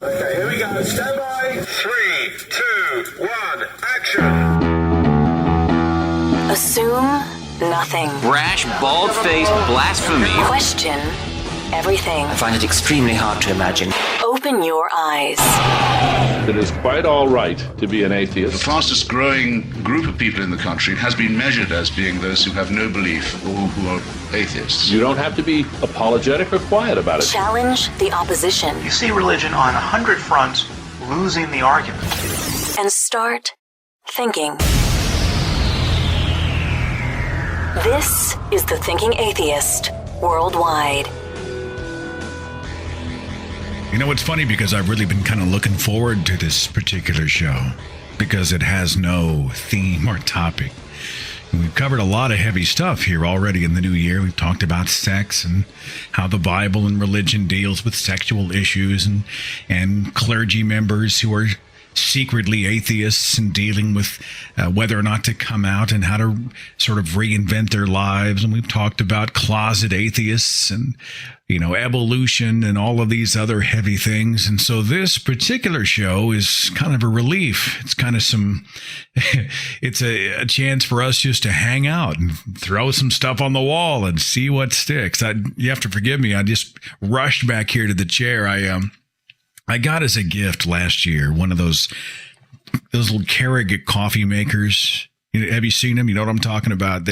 Okay, here we go. Stand by. 3, 2, 1, action. Assume nothing. Brash, bald-faced blasphemy. Question everything. I find it extremely hard to imagine. Open your eyes. It is quite all right to be an The atheist. fastest growing group of people in the country has been measured as being those who have no belief or who are atheists. You don't have to be apologetic or quiet about it. Challenge the opposition. You see religion on 100 fronts losing the argument. And start thinking. This is The Thinking Atheist Worldwide. You know, it's funny because I've really been kind of looking forward to this particular show because it has no theme or topic. And we've covered a lot of heavy stuff here already in the new year. We've talked about sex and how the Bible and religion deals with sexual issues and clergy members who are secretly atheists and dealing with whether or not to come out and how to sort of reinvent their lives. And we've talked about closet atheists and, you know, evolution and all of these other heavy things. And so this particular show is kind of a relief. It's kind of it's a chance for us just to hang out and throw some stuff on the wall and see what sticks. You have to forgive me. I just rushed back here to the chair. I got as a gift last year one of those little Keurig coffee makers. Have you seen them? You know what I'm talking about?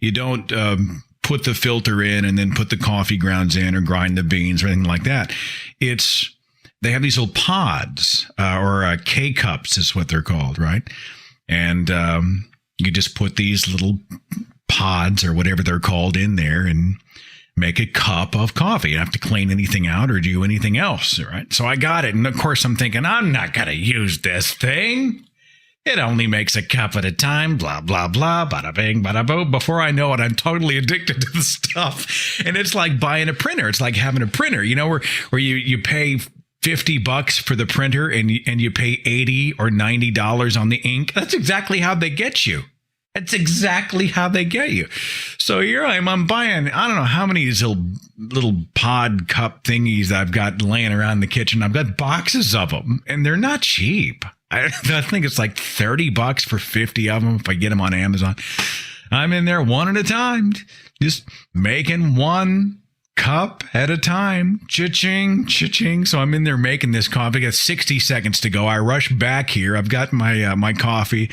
You don't put the filter in and then put the coffee grounds in or grind the beans or anything like that. They have these little pods or K-cups is what they're called, right? And you just put these little pods or whatever they're called in there and make a cup of coffee. You don't have to clean anything out or do anything else, right? So I got it. And of course, I'm thinking, I'm not going to use this thing. It only makes a cup at a time, blah, blah, blah, bada bing, bada boom. Before I know it, I'm totally addicted to the stuff. And it's like buying a printer. It's like having a printer, you know, where you pay $50 for the printer and you pay $80 or $90 on the ink. That's exactly how they get you. That's exactly how they get you. So here I am. I'm buying, I don't know how many of these little pod cup thingies I've got laying around the kitchen. I've got boxes of them, and they're not cheap. I think it's like $30 for 50 of them if I get them on Amazon. I'm in there one at a time, just making one cup at a time. Cha-ching, cha-ching. So I'm in there making this coffee. I got 60 seconds to go. I rush back here. I've got my coffee.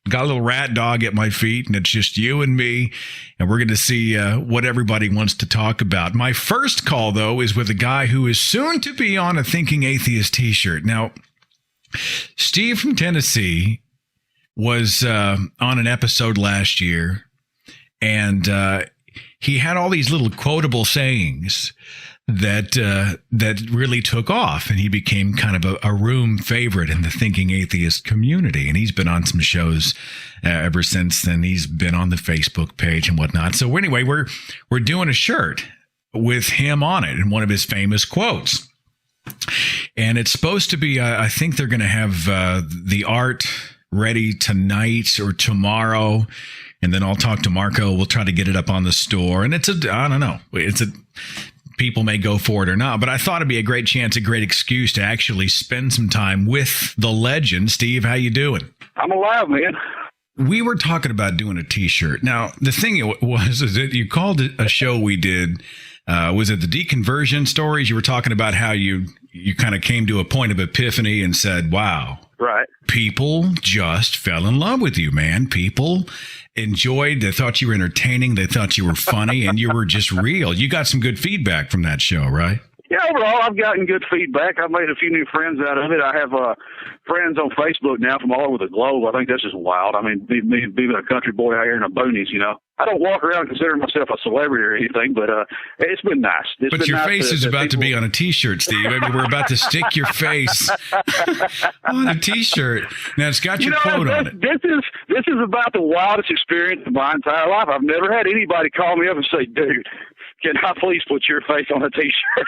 Got a little rat dog at my feet, and it's just you and me, and we're going to see what everybody wants to talk about. My first call, though, is with a guy who is soon to be on a Thinking Atheist t-shirt. Now, Steve from Tennessee was on an episode last year, and he had all these little quotable sayings that really took off, and he became kind of a room favorite in the Thinking Atheist community. And he's been on some shows ever since then. He's been on the Facebook page and whatnot. So anyway, we're doing a shirt with him on it and one of his famous quotes. And it's supposed to be, I think they're going to have the art ready tonight or tomorrow. And then I'll talk to Marco. We'll try to get it up on the store. And I don't know. People may go for it or not, but I thought it'd be a great chance, a great excuse to actually spend some time with the legend. Steve, how you doing? I'm alive, man. We were talking about doing a t-shirt. Now, the thing is that you called it a show we did. Was it the deconversion stories? You were talking about how you kind of came to a point of epiphany and said, wow. Right. People just fell in love with you, man. People enjoyed. They thought you were entertaining. They thought you were funny, and you were just real. You got some good feedback from that show, right? Yeah, overall, I've gotten good feedback. I've made a few new friends out of it. I have friends on Facebook now from all over the globe. I think that's just wild. I mean, being a country boy out here in the boonies, you know. I don't walk around considering myself a celebrity or anything, but it's been nice. But your face is about to be on a T-shirt, Steve. I mean, we're about to stick your face on a T-shirt. Now, it's got your quote on it. This is about the wildest experience of my entire life. I've never had anybody call me up and say, dude, Can I please put your face on a T-shirt?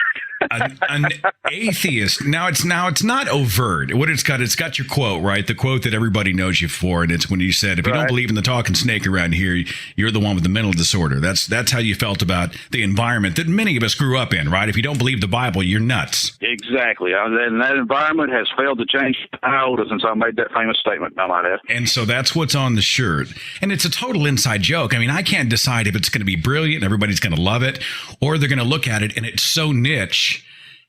An atheist. Now it's not overt. What it's got your quote, right? The quote that everybody knows you for, and it's when you said, "If you don't believe in the talking snake around here, you're the one with the mental disorder." That's how you felt about the environment that many of us grew up in, right? If you don't believe the Bible, you're nuts. Exactly, and that environment has failed to change iota since I made that famous statement. I might add. And so that's what's on the shirt, and it's a total inside joke. I mean, I can't decide if it's going to be brilliant and everybody's going to love it, or they're going to look at it and it's so niche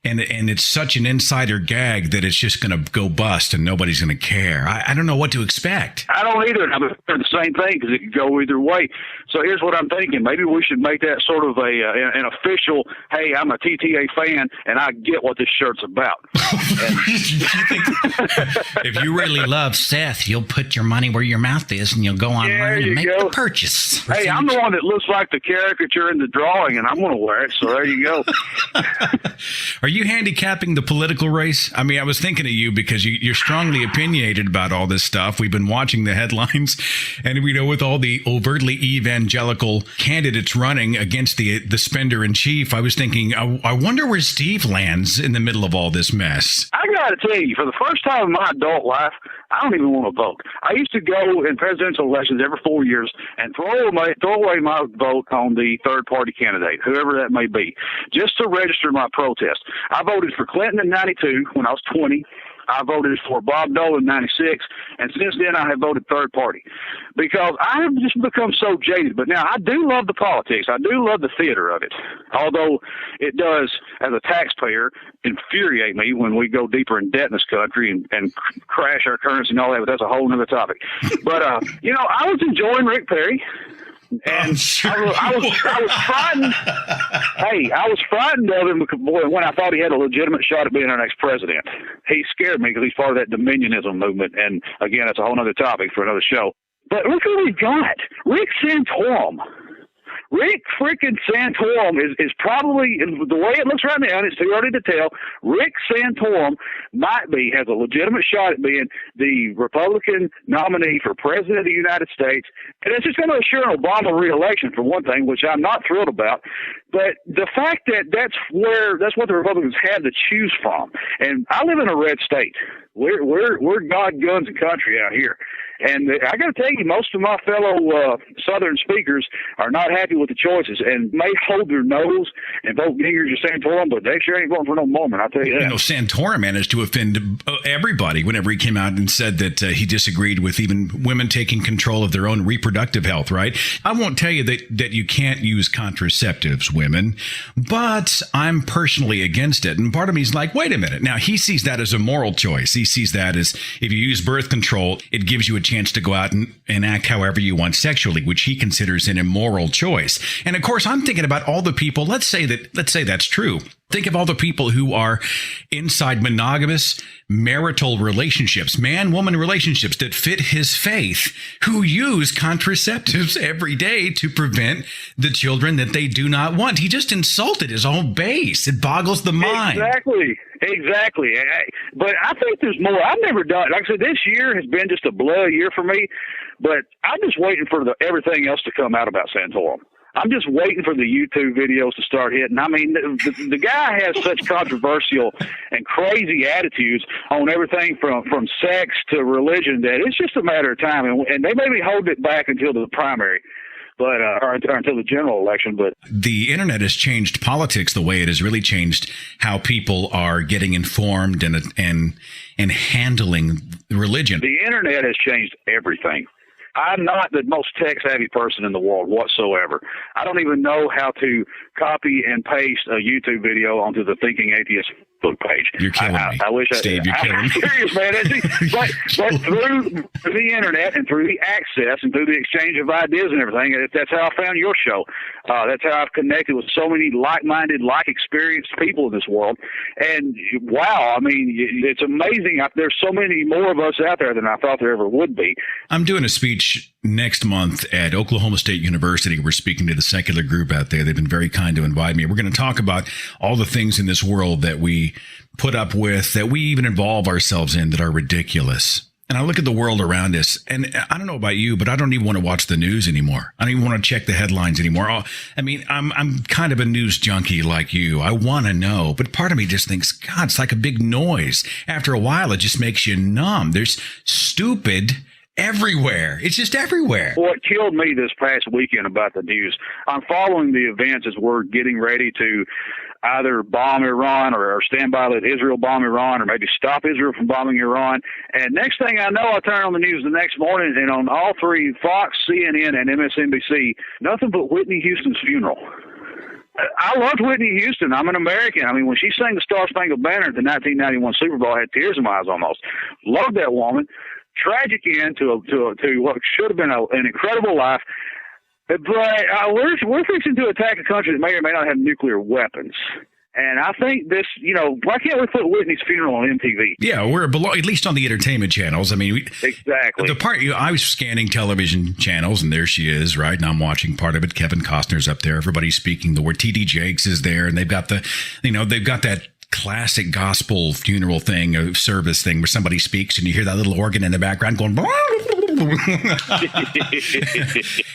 and it's such an insider gag that it's just going to go bust and nobody's going to care. I don't know what to expect. I don't either. I'm doing the same thing because it could go either way. So here's what I'm thinking. Maybe we should make that sort of an official, hey, I'm a TTA fan and I get what this shirt's about. If you really love Seth, you'll put your money where your mouth is and you'll go online and make the purchase. Hey, I'm the one that looks like the caricature in the drawing and I'm going to wear it. So there you go. Are you handicapping the political race? I mean, I was thinking of you because you're strongly opinionated about all this stuff. We've been watching the headlines, and we know with all the overtly evangelical candidates running against the spender in chief, I was thinking, I wonder where Steve lands in the middle of all this mess. I got to tell you, for the first time in my adult life, I don't even want to vote. I used to go in presidential elections every 4 years and throw away my vote on the third-party candidate, whoever that may be, just to register my protest. I voted for Clinton in 92 when I was 20. I voted for Bob Dole in 96, and since then I have voted third party because I have just become so jaded. But now I do love the politics. I do love the theater of it, although it does, as a taxpayer, infuriate me when we go deeper in debt in this country and crash our currency and all that, but that's a whole other topic. But, I was enjoying Rick Perry. And I was frightened. Hey, I was frightened of him because, boy, when I thought he had a legitimate shot at being our next president. He scared me because he's part of that dominionism movement. And again, that's a whole other topic for another show. But look who we got. Rick Santorum. Rick freaking Santorum is probably, the way it looks right now, and it's too early to tell, Rick Santorum has a legitimate shot at being the Republican nominee for President of the United States. And it's just going to assure an Obama re-election, for one thing, which I'm not thrilled about. But the fact that that's what the Republicans have to choose from. And I live in a red state. We're God, guns, and country out here. And I got to tell you, most of my fellow Southern speakers are not happy with the choices and may hold their nose and vote Gingrich or Santorum, but they sure ain't voting for no Mormon, I'll tell you that. You know, Santorum managed to offend everybody whenever he came out and said that he disagreed with even women taking control of their own reproductive health, right? I won't tell you that you can't use contraceptives, women, but I'm personally against it. And part of me is like, wait a minute. Now, he sees that as a moral choice. He sees that as if you use birth control, it gives you a chance to go out and act however you want sexually, which he considers an immoral choice. And of course, I'm thinking about all the people, let's say that's true. Think of all the people who are inside monogamous marital relationships, man-woman relationships that fit his faith, who use contraceptives every day to prevent the children that they do not want. He just insulted his own base. It boggles the mind. Exactly. But I think there's more. I've never done, like I said, this year has been just a blood year for me, but I'm just waiting for everything else to come out about Santorum. I'm just waiting for the YouTube videos to start hitting. I mean, the guy has such controversial and crazy attitudes on everything from sex to religion that it's just a matter of time. And they may be holding it back until the primary, but or until the general election. But the internet has changed politics the way it has really changed how people are getting informed and handling religion. The internet has changed everything. I'm not the most tech-savvy person in the world whatsoever. I don't even know how to copy and paste a YouTube video onto the Thinking Atheist book page. You're killing me. I wish Steve, you're killing me. I'm serious, man. But through the internet and through the access and through the exchange of ideas and everything, that's how I found your show. That's how I've connected with so many like-minded, like-experienced people in this world. And, wow, I mean, it's amazing. There's so many more of us out there than I thought there ever would be. I'm doing a speech next month at Oklahoma State University. We're speaking to the secular group out there. They've been very kind to invite me. We're going to talk about all the things in this world that we put up with, that we even involve ourselves in, that are ridiculous. And I look at the world around us, and I don't know about you, but I don't even want to watch the news anymore. I don't even want to check the headlines anymore. I mean, I'm kind of a news junkie like you. I want to know, but part of me just thinks, God, it's like a big noise. After a while, it just makes you numb. There's stupid everywhere. It's just everywhere. What killed me this past weekend about the news, I'm following the events as we're getting ready to either bomb Iran or stand by let Israel bomb Iran or maybe stop Israel from bombing Iran. And next thing I know, I turn on the news the next morning, and on all three, Fox, CNN, and MSNBC, nothing but Whitney Houston's funeral. I loved Whitney Houston. I'm an American. I mean, when she sang the Star Spangled Banner at the 1991 Super Bowl, I had tears in my eyes almost. Loved that woman. Tragic end to what should have been an incredible life. But we're fixing to attack a country that may or may not have nuclear weapons. And I think this, why can't we put Whitney's funeral on MTV? Yeah, we're below, at least on the entertainment channels. I mean, exactly. The part I was scanning television channels, and there she is, right? And I'm watching part of it. Kevin Costner's up there. Everybody's speaking the word. T.D. Jakes is there, and they've got that classic gospel funeral thing, a service thing where somebody speaks and you hear that little organ in the background going,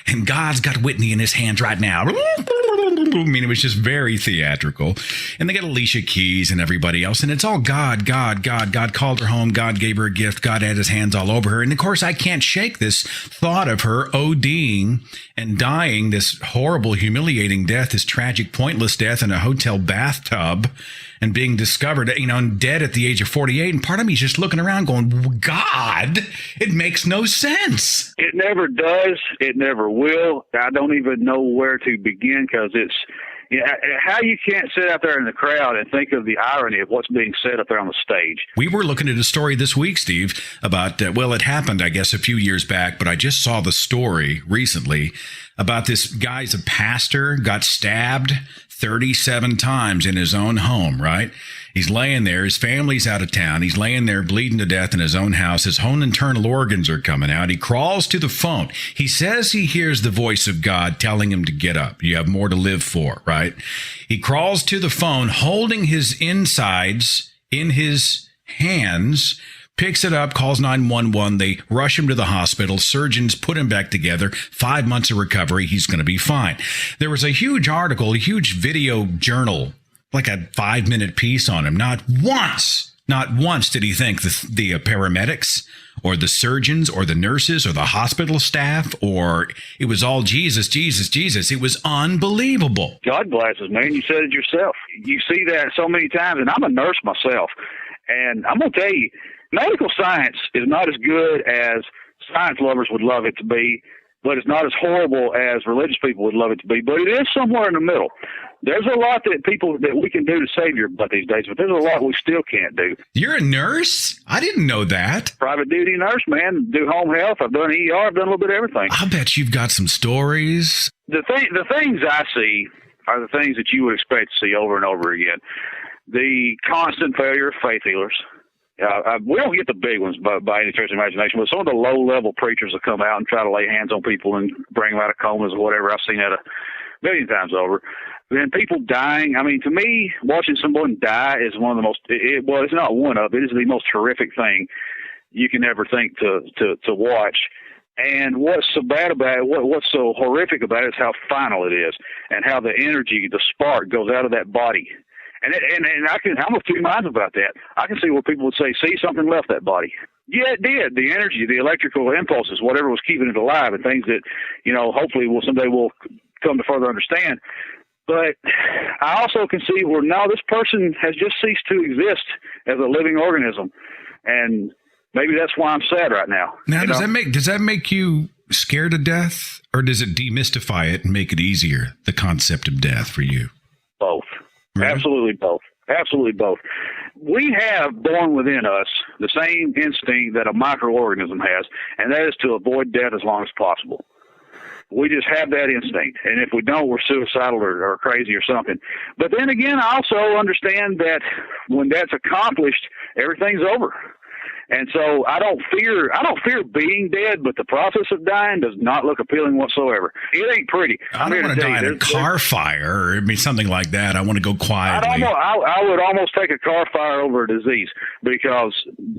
and God's got Whitney in his hands right now. I mean, it was just very theatrical. And they got Alicia Keys and everybody else. And it's all God. God called her home. God gave her a gift. God had his hands all over her. And of course, I can't shake this thought of her ODing and dying this horrible, humiliating death, this tragic, pointless death in a hotel bathtub, and being discovered, and dead at the age of 48. And part of me is just looking around going, God, it makes no sense. It never does. It never will. I don't even know where to begin, because it's, how you can't sit out there in the crowd and think of the irony of what's being said up there on the stage. We were looking at a story this week, Steve, about, it happened, I guess, a few years back, but I just saw the story recently about this guy's a pastor, got stabbed 37 times in his own home, right? He's laying there. His family's out of town. He's laying there bleeding to death in his own house. His own internal organs are coming out. He crawls to the phone. He says he hears the voice of God telling him to get up. You have more to live for, right? He crawls to the phone, holding his insides in his hands, picks it up, calls 911. They rush him to the hospital. Surgeons put him back together. 5 months of recovery. He's going to be fine. There was a huge article, a huge video journal, like a 5-minute piece on him. Not once did he thank the paramedics or the surgeons or the nurses or the hospital staff, or it was all Jesus, Jesus, Jesus. It was unbelievable. God blesses, man. You said it yourself. You see that so many times, and I'm a nurse myself. And I'm going to tell you, medical science is not as good as science lovers would love it to be, but it's not as horrible as religious people would love it to be. But it is somewhere in the middle. There's a lot that we can do to save your butt these days, but there's a lot we still can't do. You're a nurse? I didn't know that. Private duty nurse, man. Do home health. I've done ER. I've done a little bit of everything. I bet you've got some stories. The things I see are the things that you would expect to see over and over again. The constant failure of faith healers. We don't get the big ones by any stretch of imagination, but some of the low-level preachers will come out and try to lay hands on people and bring them out of comas or whatever. I've seen that a million times over. Then people dying. I mean, to me, watching someone die is one of the most, it's not one of, it is the most horrific thing you can ever think to watch. And what's so bad about it, what's so horrific about it is how final it is and how the energy, the spark goes out of that body. And I'm of two minds about that. I can see where people would say, see, something left that body. Yeah, it did. The energy, the electrical impulses, whatever was keeping it alive, and things that, hopefully someday we'll come to further understand. But I also can see where now this person has just ceased to exist as a living organism. And maybe that's why I'm sad right now. Now, does that make you scared of death, or does it demystify it and make it easier, the concept of death for you? Both. Really? Absolutely both. Absolutely both. We have born within us the same instinct that a microorganism has, and that is to avoid death as long as possible. We just have that instinct, and if we don't, we're suicidal or crazy or something. But then again, I also understand that when that's accomplished, everything's over. And so I don't fear being dead, but the process of dying does not look appealing whatsoever. It ain't pretty. I don't want to die in a car fire or something like that. I want to go quietly. I would almost take a car fire over a disease, because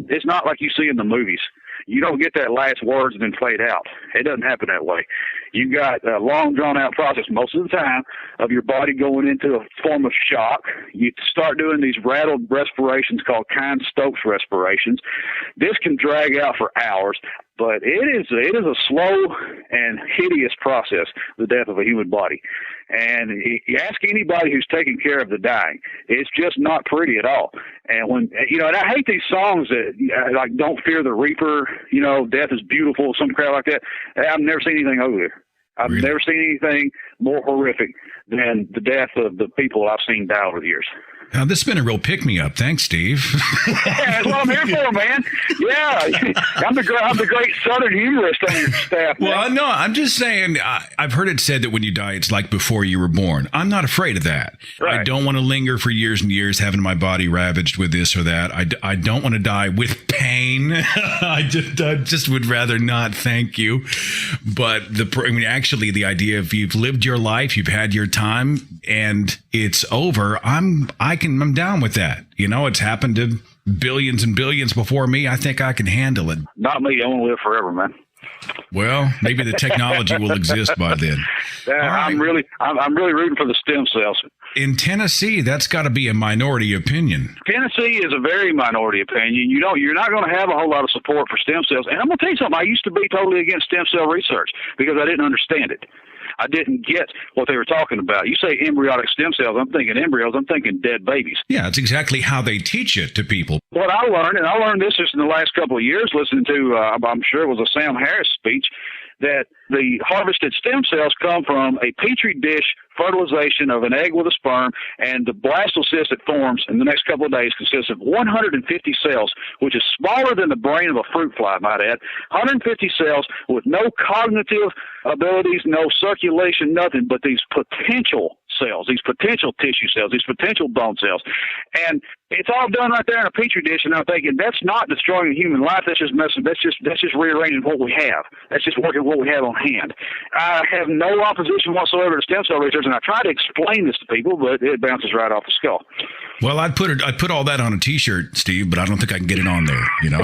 it's not like you see in the movies. you don't get that last words and then fade out. It doesn't happen that way. You got a long, drawn-out process most of the time of your body going into a form of shock. You start doing these rattled respirations called Stokes respirations. This can drag out for hours, but it is a slow and hideous process, the death of a human body. And you ask anybody who's taking care of the dying, it's just not pretty at all. And when, you know, and I hate these songs that, like, Don't Fear the Reaper, you know, Death is Beautiful, some crap like that. I've never seen anything over there. I've never seen anything more horrific than the death of the people I've seen die over the years. Now, this has been a real pick-me-up. Thanks, Steve. Yeah, that's what I'm here for, man. Yeah, I'm the great Southern humorist on your staff, man. Well, no, I'm just saying, I've heard it said that when you die, it's like before you were born. I'm not afraid of that. Right. I don't want to linger for years and years having my body ravaged with this or that. I don't want to die with pain. I just would rather not, thank you. But actually, the idea of you've lived your life, you've had your time, and it's over, I'm down with that. You know, it's happened to billions and billions before me. I think I can handle it. Not me. I want to live forever, man. Well, maybe the technology will exist by then. I'm really rooting for the stem cells. In Tennessee, that's got to be a minority opinion. Tennessee is a very minority opinion. You're not going to have a whole lot of support for stem cells. And I'm going to tell you something. I used to be totally against stem cell research because I didn't understand it. I didn't get what they were talking about. You say embryonic stem cells, I'm thinking embryos, I'm thinking dead babies. Yeah, it's exactly how they teach it to people. What I learned, and I learned this just in the last couple of years listening to, I'm sure it was a Sam Harris speech, that the harvested stem cells come from a petri dish fertilization of an egg with a sperm, and the blastocyst that forms in the next couple of days consists of 150 cells, which is smaller than the brain of a fruit fly, I might add. 150 cells with no cognitive abilities, no circulation, nothing, but these potential cells, these potential tissue cells, these potential bone cells. And it's all done right there in a petri dish, and I'm thinking that's not destroying human life. That's just rearranging what we have. That's just working what we have on hand. I have no opposition whatsoever to stem cell research, and I try to explain this to people, but it bounces right off the skull. Well, I'd put all that on a T-shirt, Steve, but I don't think I can get it on there. You know.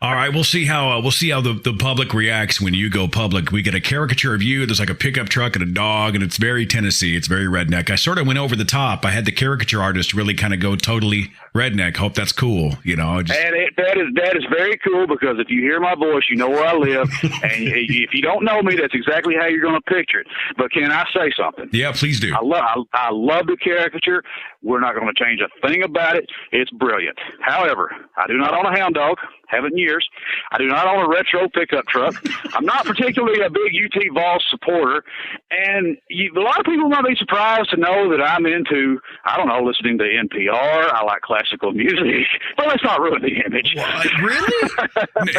All right, we'll see how the public reacts when you go public. We get a caricature of you. There's like a pickup truck and a dog, and it's very Tennessee. It's very redneck. I sort of went over the top. I had the caricature artist really kind of go totally redneck. Hope that's cool. You know. And that is very cool, because if you hear my voice, you know where I live, and if you don't know me, that's exactly how you're going to picture it. But can I say something? Yeah, please do. I love the caricature. We're not going to change a thing about it. It's brilliant. However, I do not own a hound dog. Haven't in years. I do not own a retro pickup truck. I'm not particularly a big UT Vols supporter. And a lot of people might be surprised to know that I'm into, I don't know, listening to NPR. I like classical music. But let's not ruin the image. What? Really?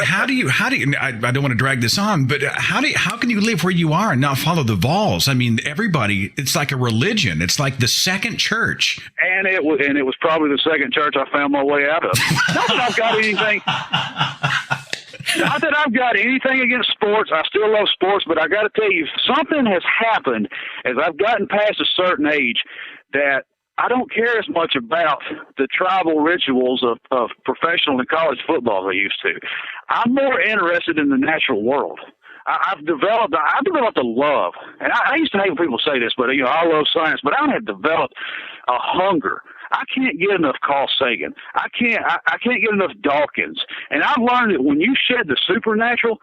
How do you, I don't want to drag this on, but how can you live where you are and not follow the Vols? I mean, everybody, it's like a religion. It's like the second church. And it was probably the second church I found my way out of. Not that I've got anything. Not that I've got anything against sports. I still love sports, but I got to tell you, something has happened as I've gotten past a certain age that I don't care as much about the tribal rituals of professional and college football as I used to. I'm more interested in the natural world. I've developed a love, and I used to hate when people say this, but I love science, but I have developed a hunger. I can't get enough Carl Sagan. I can't get enough Dawkins. And I've learned that when you shed the supernatural,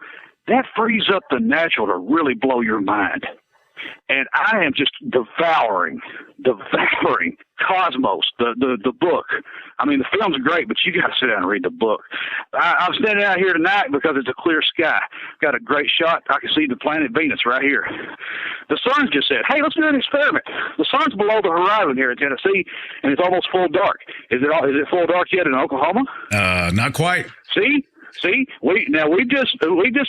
that frees up the natural to really blow your mind. And I am just devouring Cosmos, the book. I mean, the film's great, but you got to sit down and read the book. I'm standing out here tonight because it's a clear sky. Got a great shot. I can see the planet Venus right here. The sun just said, hey, let's do an experiment. The sun's below the horizon here in Tennessee, and it's almost full dark. Is it full dark yet in Oklahoma? Not quite. See, we just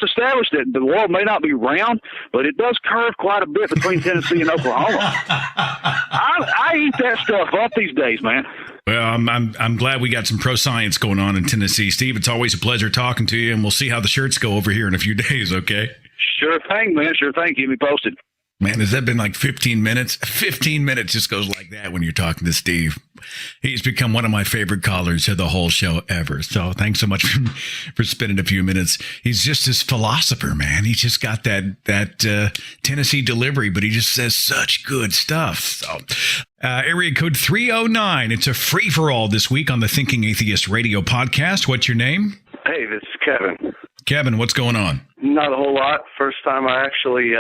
established that the world may not be round, but it does curve quite a bit between Tennessee and Oklahoma. I eat that stuff up these days, man. Well, I'm glad we got some pro science going on in Tennessee, Steve. It's always a pleasure talking to you, and we'll see how the shirts go over here in a few days. Okay. Sure thing, man. Sure thing. Keep me posted. Man, has that been like 15 minutes? 15 minutes just goes like that when you're talking to Steve. He's become one of my favorite callers of the whole show ever. So thanks so much for spending a few minutes. He's just this philosopher, man. He's just got that Tennessee delivery, but he just says such good stuff. So area code 309. It's a free-for-all this week on the Thinking Atheist radio podcast. What's your name? Hey, this is Kevin. Kevin, what's going on? Not a whole lot. First time I actually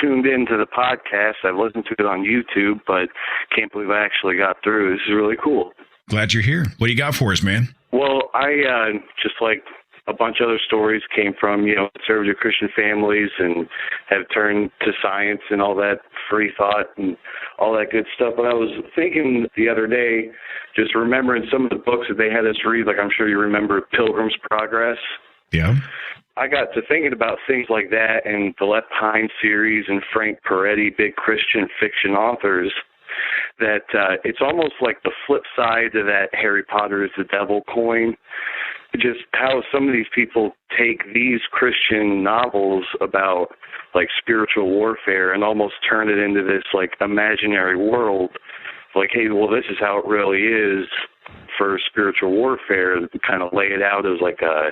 tuned into the podcast. I've listened to it on YouTube, but can't believe I actually got through. This is really cool. Glad you're here. What do you got for us, man? Well, I just like a bunch of other stories came from, conservative Christian families and have turned to science and all that free thought and all that good stuff. But I was thinking the other day, just remembering some of the books that they had us read, like I'm sure you remember Pilgrim's Progress. Yeah. I got to thinking about things like that and the Left Pine series and Frank Peretti, big Christian fiction authors, that it's almost like the flip side to that Harry Potter is the devil coin. Just how some of these people take these Christian novels about like spiritual warfare and almost turn it into this like imaginary world. Like, hey, well, this is how it really is for spiritual warfare. Kind of lay it out as like a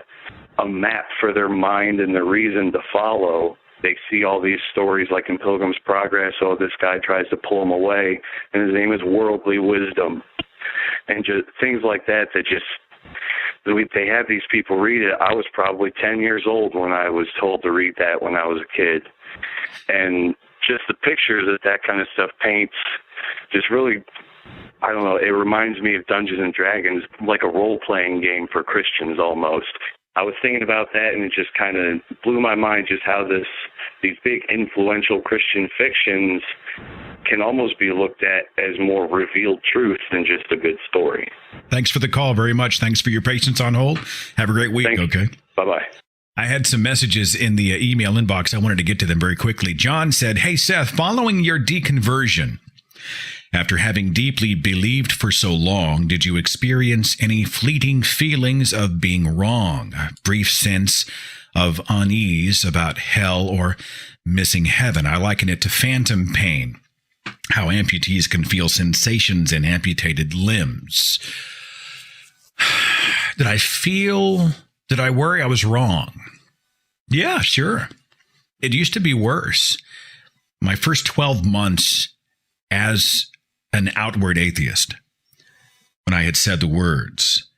map for their mind and the reason to follow. They see all these stories like in Pilgrim's Progress, oh, this guy tries to pull them away, and his name is Worldly Wisdom. And just things like that just, they have these people read it. I was probably 10 years old when I was told to read that when I was a kid. And just the pictures that kind of stuff paints just really, I don't know, it reminds me of Dungeons and Dragons, like a role-playing game for Christians almost. I was thinking about that, and it just kind of blew my mind just how these big influential Christian fictions can almost be looked at as more revealed truth than just a good story. Thanks for the call very much. Thanks for your patience on hold. Have a great week. Thanks. Okay. Bye-bye. I had some messages in the email inbox. I wanted to get to them very quickly. John said, hey, Seth, following your deconversion, after having deeply believed for so long, did you experience any fleeting feelings of being wrong, a brief sense of unease about hell or missing heaven? I liken it to phantom pain, how amputees can feel sensations in amputated limbs. Did I worry I was wrong? Yeah, sure. It used to be worse. My first 12 months as an outward atheist, when I had said the words,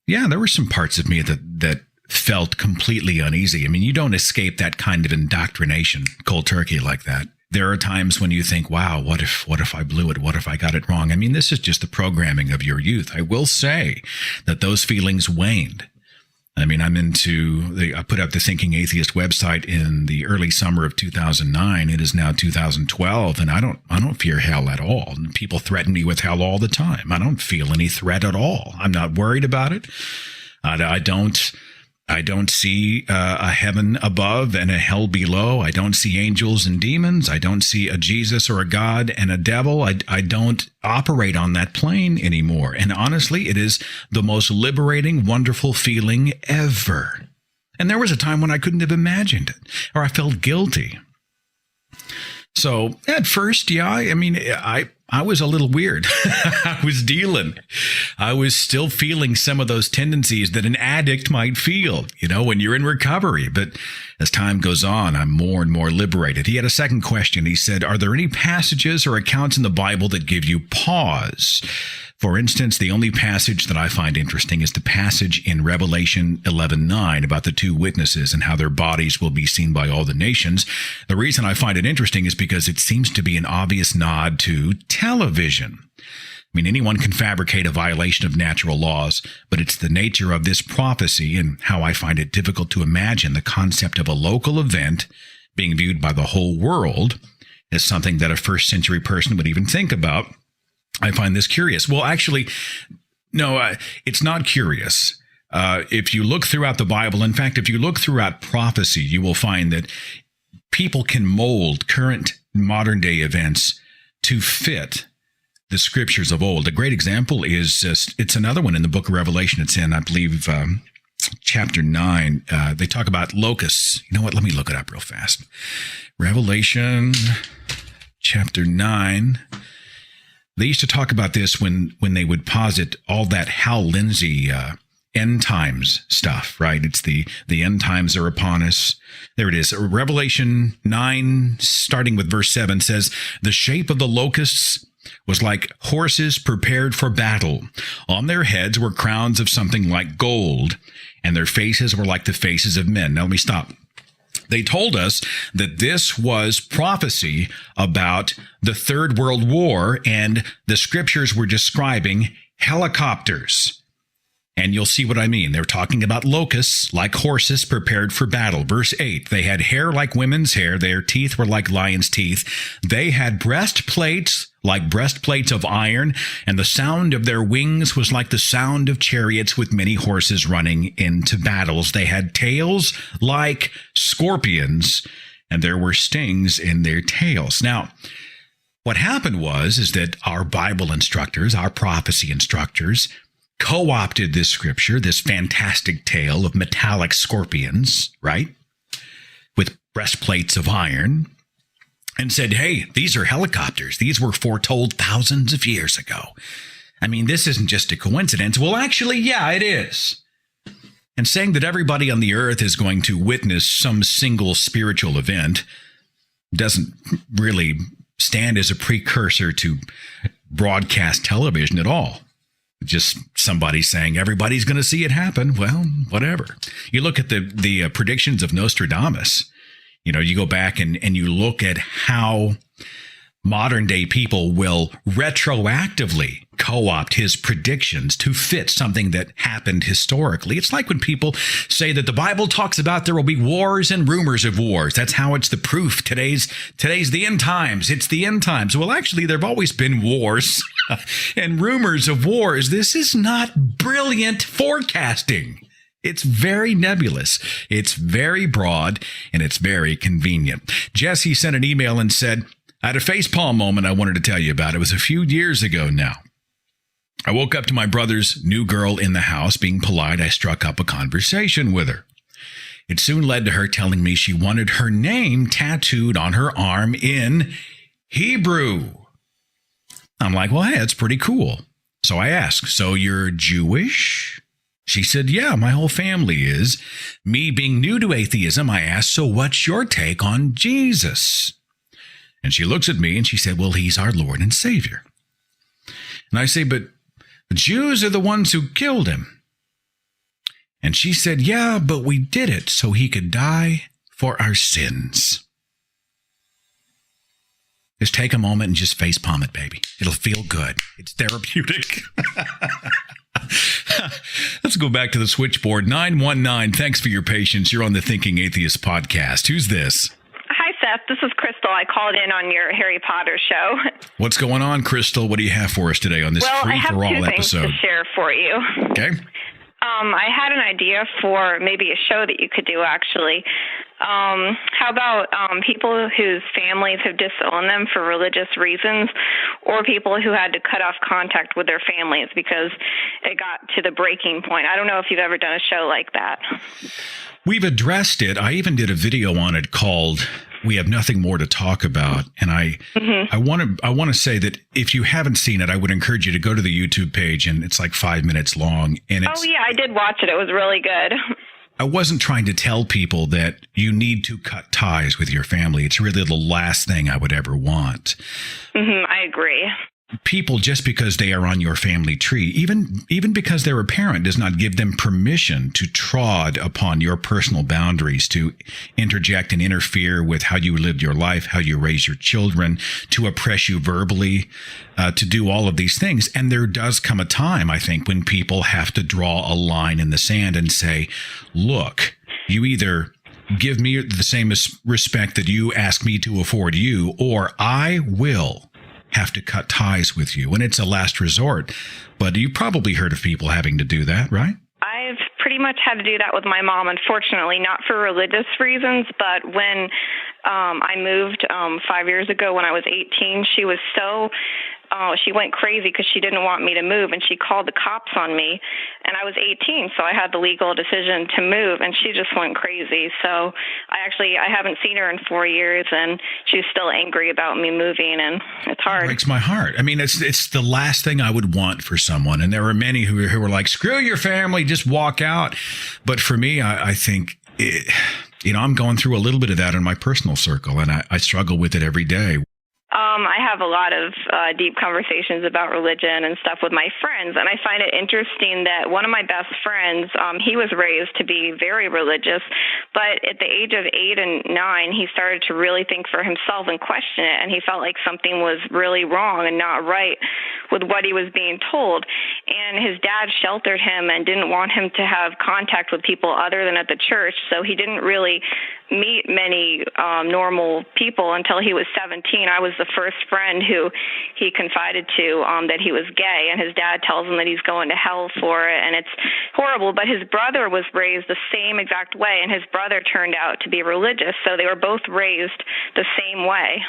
yeah, there were some parts of me that felt completely uneasy. I mean, you don't escape that kind of indoctrination cold turkey like that. There are times when you think, wow, what if I blew it? What if I got it wrong? I mean, this is just the programming of your youth. I will say that those feelings waned. I mean, I put up the Thinking Atheist website in the early summer of 2009. It is now 2012, and I don't fear hell at all. People threaten me with hell all the time. I don't feel any threat at all. I'm not worried about it. I don't see a heaven above and a hell below. I don't see angels and demons. I don't see a Jesus or a God and a devil. I don't operate on that plane anymore. And honestly, it is the most liberating, wonderful feeling ever. And there was a time when I couldn't have imagined it, or I felt guilty. So at first, yeah, I mean, I was a little weird. I was still feeling some of those tendencies that an addict might feel, when you're in recovery. But as time goes on, I'm more and more liberated. He had a second question. He said, are there any passages or accounts in the Bible that give you pause? For instance, the only passage that I find interesting is the passage in Revelation 11:9 about the two witnesses and how their bodies will be seen by all the nations. The reason I find it interesting is because it seems to be an obvious nod to television. I mean, anyone can fabricate a violation of natural laws, but it's the nature of this prophecy and how I find it difficult to imagine the concept of a local event being viewed by the whole world as something that a first century person would even think about. I find this curious. Well, actually, no, it's not curious. If you look throughout the Bible, in fact, if you look throughout prophecy, you will find that people can mold current modern day events to fit the scriptures of old. A great example is, it's another one in the book of Revelation. It's in, I believe, chapter 9, they talk about locusts. You know what? Let me look it up real fast. Revelation chapter 9. They used to talk about this when they would posit all that Hal Lindsey end times stuff, right? It's the end times are upon us. There it is. Revelation 9, starting with verse 7, says, "The shape of the locusts was like horses prepared for battle. On their heads were crowns of something like gold, and their faces were like the faces of men." Now let me stop. They told us that this was prophecy about the Third World War, and the scriptures were describing helicopters. And you'll see what I mean. They're talking about locusts like horses prepared for battle. Verse 8, they had hair like women's hair. Their teeth were like lions' teeth. They had breastplates like breastplates of iron, and the sound of their wings was like the sound of chariots with many horses running into battles. They had tails like scorpions, and there were stings in their tails. Now, what happened is that our Bible instructors, our prophecy instructors, co-opted this scripture, this fantastic tale of metallic scorpions, right, with breastplates of iron, and said, hey, these are helicopters. These were foretold thousands of years ago. I mean, this isn't just a coincidence. Well, actually, yeah, it is. And saying that everybody on the earth is going to witness some single spiritual event doesn't really stand as a precursor to broadcast television at all. Just somebody saying everybody's going to see it happen. Well, whatever. You look at the predictions of Nostradamus. You know, you go back and you look at how modern day people will retroactively co-opt his predictions to fit something that happened historically. It's like when people say that the Bible talks about there will be wars and rumors of wars. That's how it's the proof. Today's the end times. It's the end times. Well, actually, there have always been wars and rumors of wars. This is not brilliant forecasting. It's very nebulous. It's very broad, and it's very convenient. Jesse sent an email and said, I had a facepalm moment I wanted to tell you about. It was a few years ago now. I woke up to my brother's new girl in the house. Being polite, I struck up a conversation with her. It soon led to her telling me she wanted her name tattooed on her arm in Hebrew. I'm like, well, hey, that's pretty cool. So I asked, so you're Jewish? She said, yeah, my whole family is. Me being new to atheism, I asked, so what's your take on Jesus? And she looks at me and she said, well, he's our Lord and Savior. And I say, but the Jews are the ones who killed him. And she said, yeah, but we did it so he could die for our sins. Just take a moment and just facepalm it, baby. It'll feel good. It's therapeutic. Let's go back to the switchboard. 919, thanks for your patience. You're on the Thinking Atheist podcast. Who's this? Hi, Seth. This is Crystal. I called in on your Harry Potter show. What's going on, Crystal? What do you have for us today on this free-for-all episode? I have two things to share for you. Okay. I had an idea for maybe a show that you could do, actually. How about people whose families have disowned them for religious reasons, or people who had to cut off contact with their families because it got to the breaking point? I don't know if you've ever done a show like that. We've addressed it. I even did a video on it called We Have Nothing More to Talk About. And I want to say that if you haven't seen it, I would encourage you to go to the YouTube page, and it's like 5 minutes long. And oh, yeah, I did watch it. It was really good. I wasn't trying to tell people that you need to cut ties with your family. It's really the last thing I would ever want. I agree. People, just because they are on your family tree, even because they're a parent, does not give them permission to trod upon your personal boundaries, to interject and interfere with how you lived your life, how you raise your children, to oppress you verbally, to do all of these things. And there does come a time, I think, when people have to draw a line in the sand and say, look, you either give me the same respect that you ask me to afford you, or I will have to cut ties with you. And it's a last resort. But you probably heard of people having to do that, right? I've pretty much had to do that with my mom, unfortunately, not for religious reasons, but when I moved 5 years ago when I was 18, she was so she went crazy because she didn't want me to move, and she called the cops on me. And I was 18, so I had the legal decision to move, and she just went crazy. So I haven't seen her in 4 years, and she's still angry about me moving, and it's hard. It breaks my heart. I mean, it's the last thing I would want for someone. And there are many who were like, screw your family, just walk out. But for me, I think, I'm going through a little bit of that in my personal circle, and I struggle with it every day. I have a lot of deep conversations about religion and stuff with my friends, and I find it interesting that one of my best friends, he was raised to be very religious, but at the age of 8 and 9, he started to really think for himself and question it, and he felt like something was really wrong and not right with what he was being told. And his dad sheltered him and didn't want him to have contact with people other than at the church, so he didn't really meet many normal people until he was 17. I was the first friend who he confided to that he was gay, and his dad tells him that he's going to hell for it, and it's horrible. But his brother was raised the same exact way, and his brother turned out to be religious, so they were both raised the same way.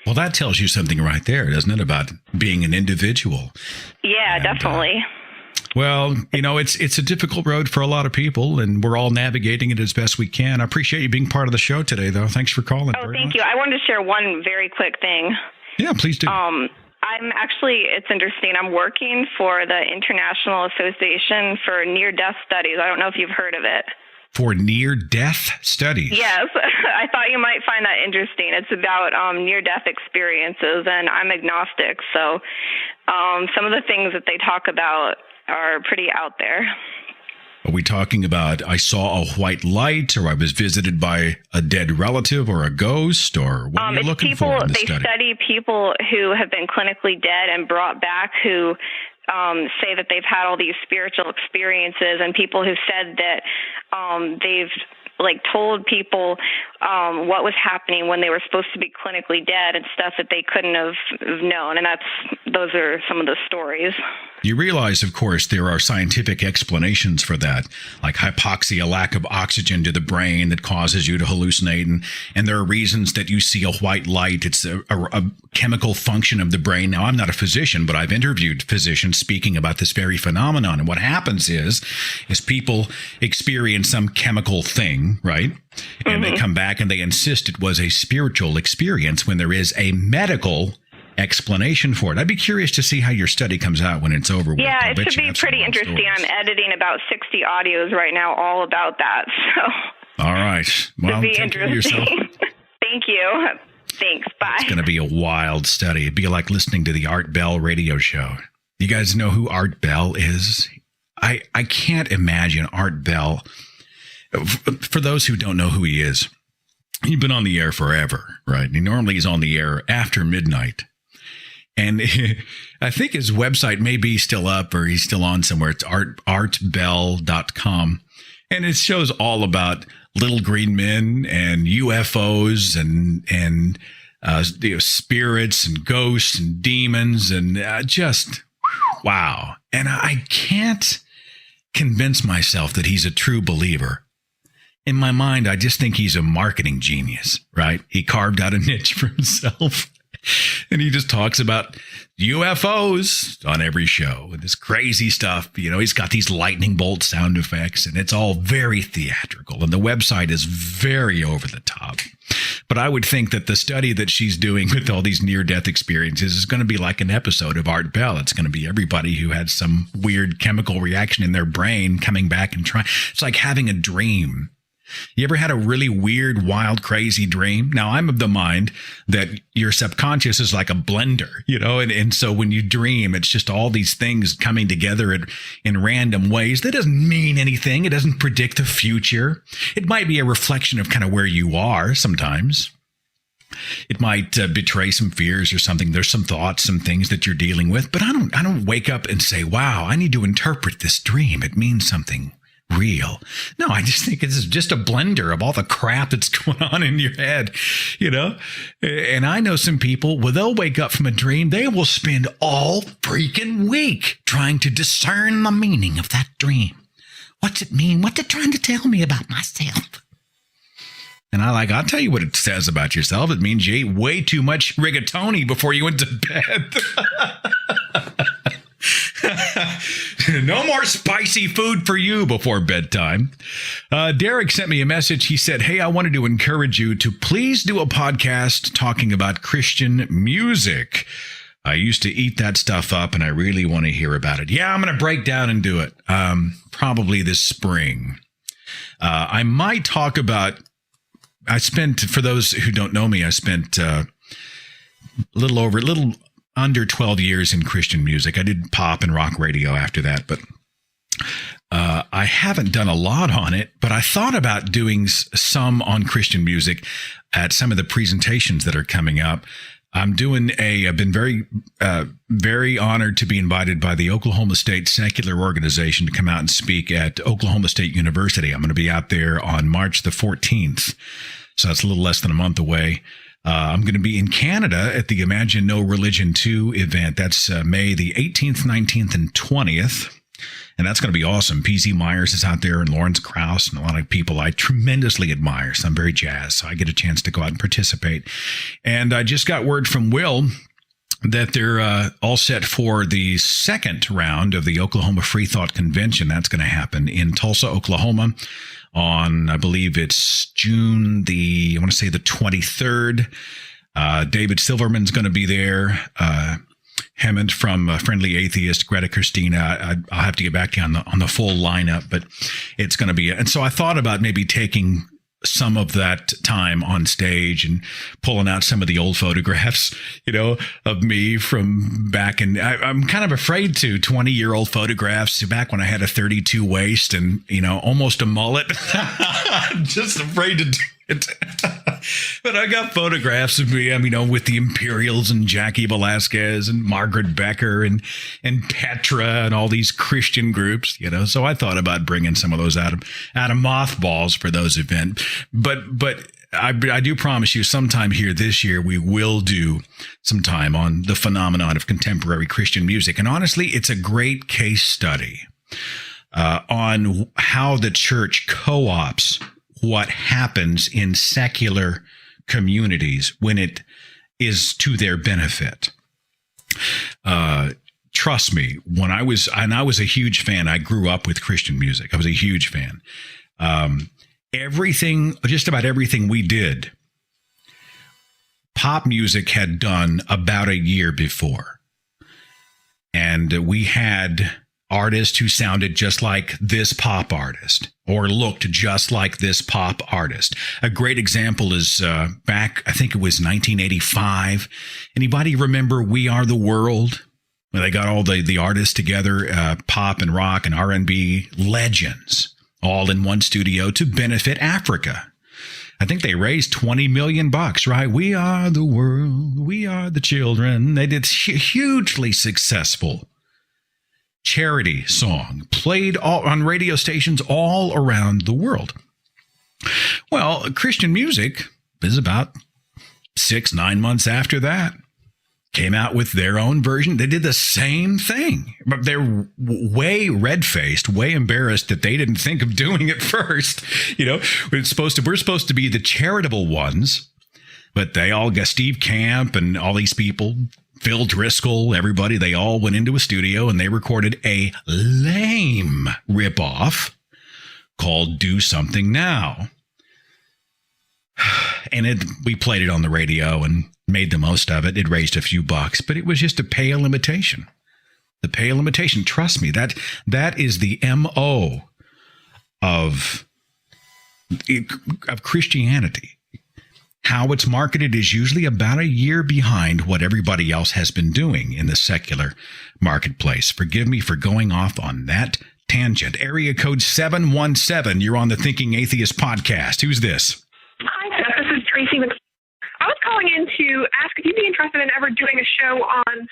Well, that tells you something right there, doesn't it, about being an individual? Yeah, definitely. Well, it's a difficult road for a lot of people, and we're all navigating it as best we can. I appreciate you being part of the show today, though. Thanks for calling. Oh, thank you. I wanted to share one very quick thing. Yeah, please do. It's interesting. I'm working for the International Association for Near-Death Studies. I don't know if you've heard of it. For near-death studies? Yes. I thought you might find that interesting. It's about near-death experiences, and I'm agnostic, so some of the things that they talk about are pretty out there. Are we talking about I saw a white light, or I was visited by a dead relative or a ghost, or what are you looking for in the study? They study people who have been clinically dead and brought back who say that they've had all these spiritual experiences, and people who said that they've told people what was happening when they were supposed to be clinically dead and stuff that they couldn't have known. And those are some of the stories. You realize, of course, there are scientific explanations for that, like hypoxia, lack of oxygen to the brain that causes you to hallucinate. And there are reasons that you see a white light. It's a chemical function of the brain. Now, I'm not a physician, but I've interviewed physicians speaking about this very phenomenon. And what happens is people experience some chemical thing, right? And they come back and they insist it was a spiritual experience when there is a medical explanation for it. I'd be curious to see how your study comes out when it's over with. Yeah, it should be pretty interesting. I'm editing about 60 audios right now all about that. So all right. Well, it'd be interesting. Thank you. Thanks. Bye. It's going to be a wild study. It'd be like listening to the Art Bell radio show. You guys know who Art Bell is? I can't imagine Art Bell. For those who don't know who he is, he's been on the air forever, right? He normally is on the air after midnight. And I think his website may be still up, or he's still on somewhere. It's artbell.com. And it shows all about little green men and UFOs and spirits and ghosts and demons and just wow. And I can't convince myself that he's a true believer. In my mind, I just think he's a marketing genius, right? He carved out a niche for himself. And he just talks about UFOs on every show and this crazy stuff. He's got these lightning bolt sound effects, and it's all very theatrical. And the website is very over the top. But I would think that the study that she's doing with all these near-death experiences is going to be like an episode of Art Bell. It's going to be everybody who had some weird chemical reaction in their brain coming back and trying. It's like having a dream. You ever had a really weird, wild, crazy dream? Now, I'm of the mind that your subconscious is like a blender, and so when you dream, it's just all these things coming together in random ways. That doesn't mean anything. It doesn't predict the future. It might be a reflection of kind of where you are sometimes. It might betray some fears or something. There's some thoughts, some things that you're dealing with, but I don't wake up and say, wow, I need to interpret this dream. It means something real. No, I just think it's just a blender of all the crap that's going on in your head, And I know some people, they'll wake up from a dream, they will spend all freaking week trying to discern the meaning of that dream. What's it mean? What's it trying to tell me about myself? And I'll tell you what it says about yourself. It means you ate way too much rigatoni before you went to bed. No more spicy food for you before bedtime. Derek sent me a message. He said, hey, I wanted to encourage you to please do a podcast talking about Christian music. I used to eat that stuff up, and I really want to hear about it. Yeah, I'm going to break down and do it probably this spring. I might talk about, for those who don't know me, I spent a little under 12 years in Christian music. I did pop and rock radio after that, but I haven't done a lot on it, but I thought about doing some on Christian music at some of the presentations that are coming up. I've been very, very honored to be invited by the Oklahoma State Secular Organization to come out and speak at Oklahoma State University. I'm going to be out there on March the 14th. So that's a little less than a month away. I'm going to be in Canada at the Imagine No Religion 2 event. That's May the 18th, 19th, and 20th. And that's going to be awesome. PZ Myers is out there and Lawrence Krauss and a lot of people I tremendously admire. So I'm very jazzed. So I get a chance to go out and participate. And I just got word from Will that they're all set for the second round of the Oklahoma Free Thought Convention. That's going to happen in Tulsa, Oklahoma on, I believe it's June the 23rd. David Silverman's going to be there. Hammond from Friendly Atheist, Greta Christina. I'll have to get back to you on the full lineup, but it's going to be. And so I thought about maybe taking some of that time on stage and pulling out some of the old photographs, of me from back in, I'm kind of afraid to 20-year-old photographs back when I had a 32 waist and, almost a mullet. I'm just afraid to do it. But I got photographs of me, with the Imperials and Jackie Velasquez and Margaret Becker and Petra and all these Christian groups, So I thought about bringing some of those out of mothballs for those events. But I do promise you sometime here this year, we will do some time on the phenomenon of contemporary Christian music. And honestly, it's a great case study on how the church co-ops what happens in secular communities when it is to their benefit. Trust me, when I was a huge fan, I grew up with Christian music. I was a huge fan. Just about everything we did, pop music had done about a year before. And we had artists who sounded just like this pop artist or looked just like this pop artist. A great example is back, I think it was 1985. Anybody remember We Are the World? Where they got all the artists together, pop and rock and R&B legends, all in one studio to benefit Africa. I think they raised $20 million, right? We are the world. We are the children. They did hugely successful charity song, played on radio stations all around the world. Well, Christian music is about 6-9 months after that. Came out with their own version. They did the same thing, but they're way red-faced, way embarrassed that they didn't think of doing it first. We're supposed to be the charitable ones, but they all got Steve Camp and all these people, Phil Driscoll, everybody, they all went into a studio and they recorded a lame ripoff called Do Something Now. And we played it on the radio and made the most of it. It raised a few bucks, but it was just a pale imitation. The pale imitation. Trust me, that is the MO of Christianity. How it's marketed is usually about a year behind what everybody else has been doing in the secular marketplace. Forgive me for going off on that tangent. Area code 717. You're on the Thinking Atheist podcast. Who's this? Hi, Seth. This is Tracy. I was calling in to ask if you'd be interested in ever doing a show on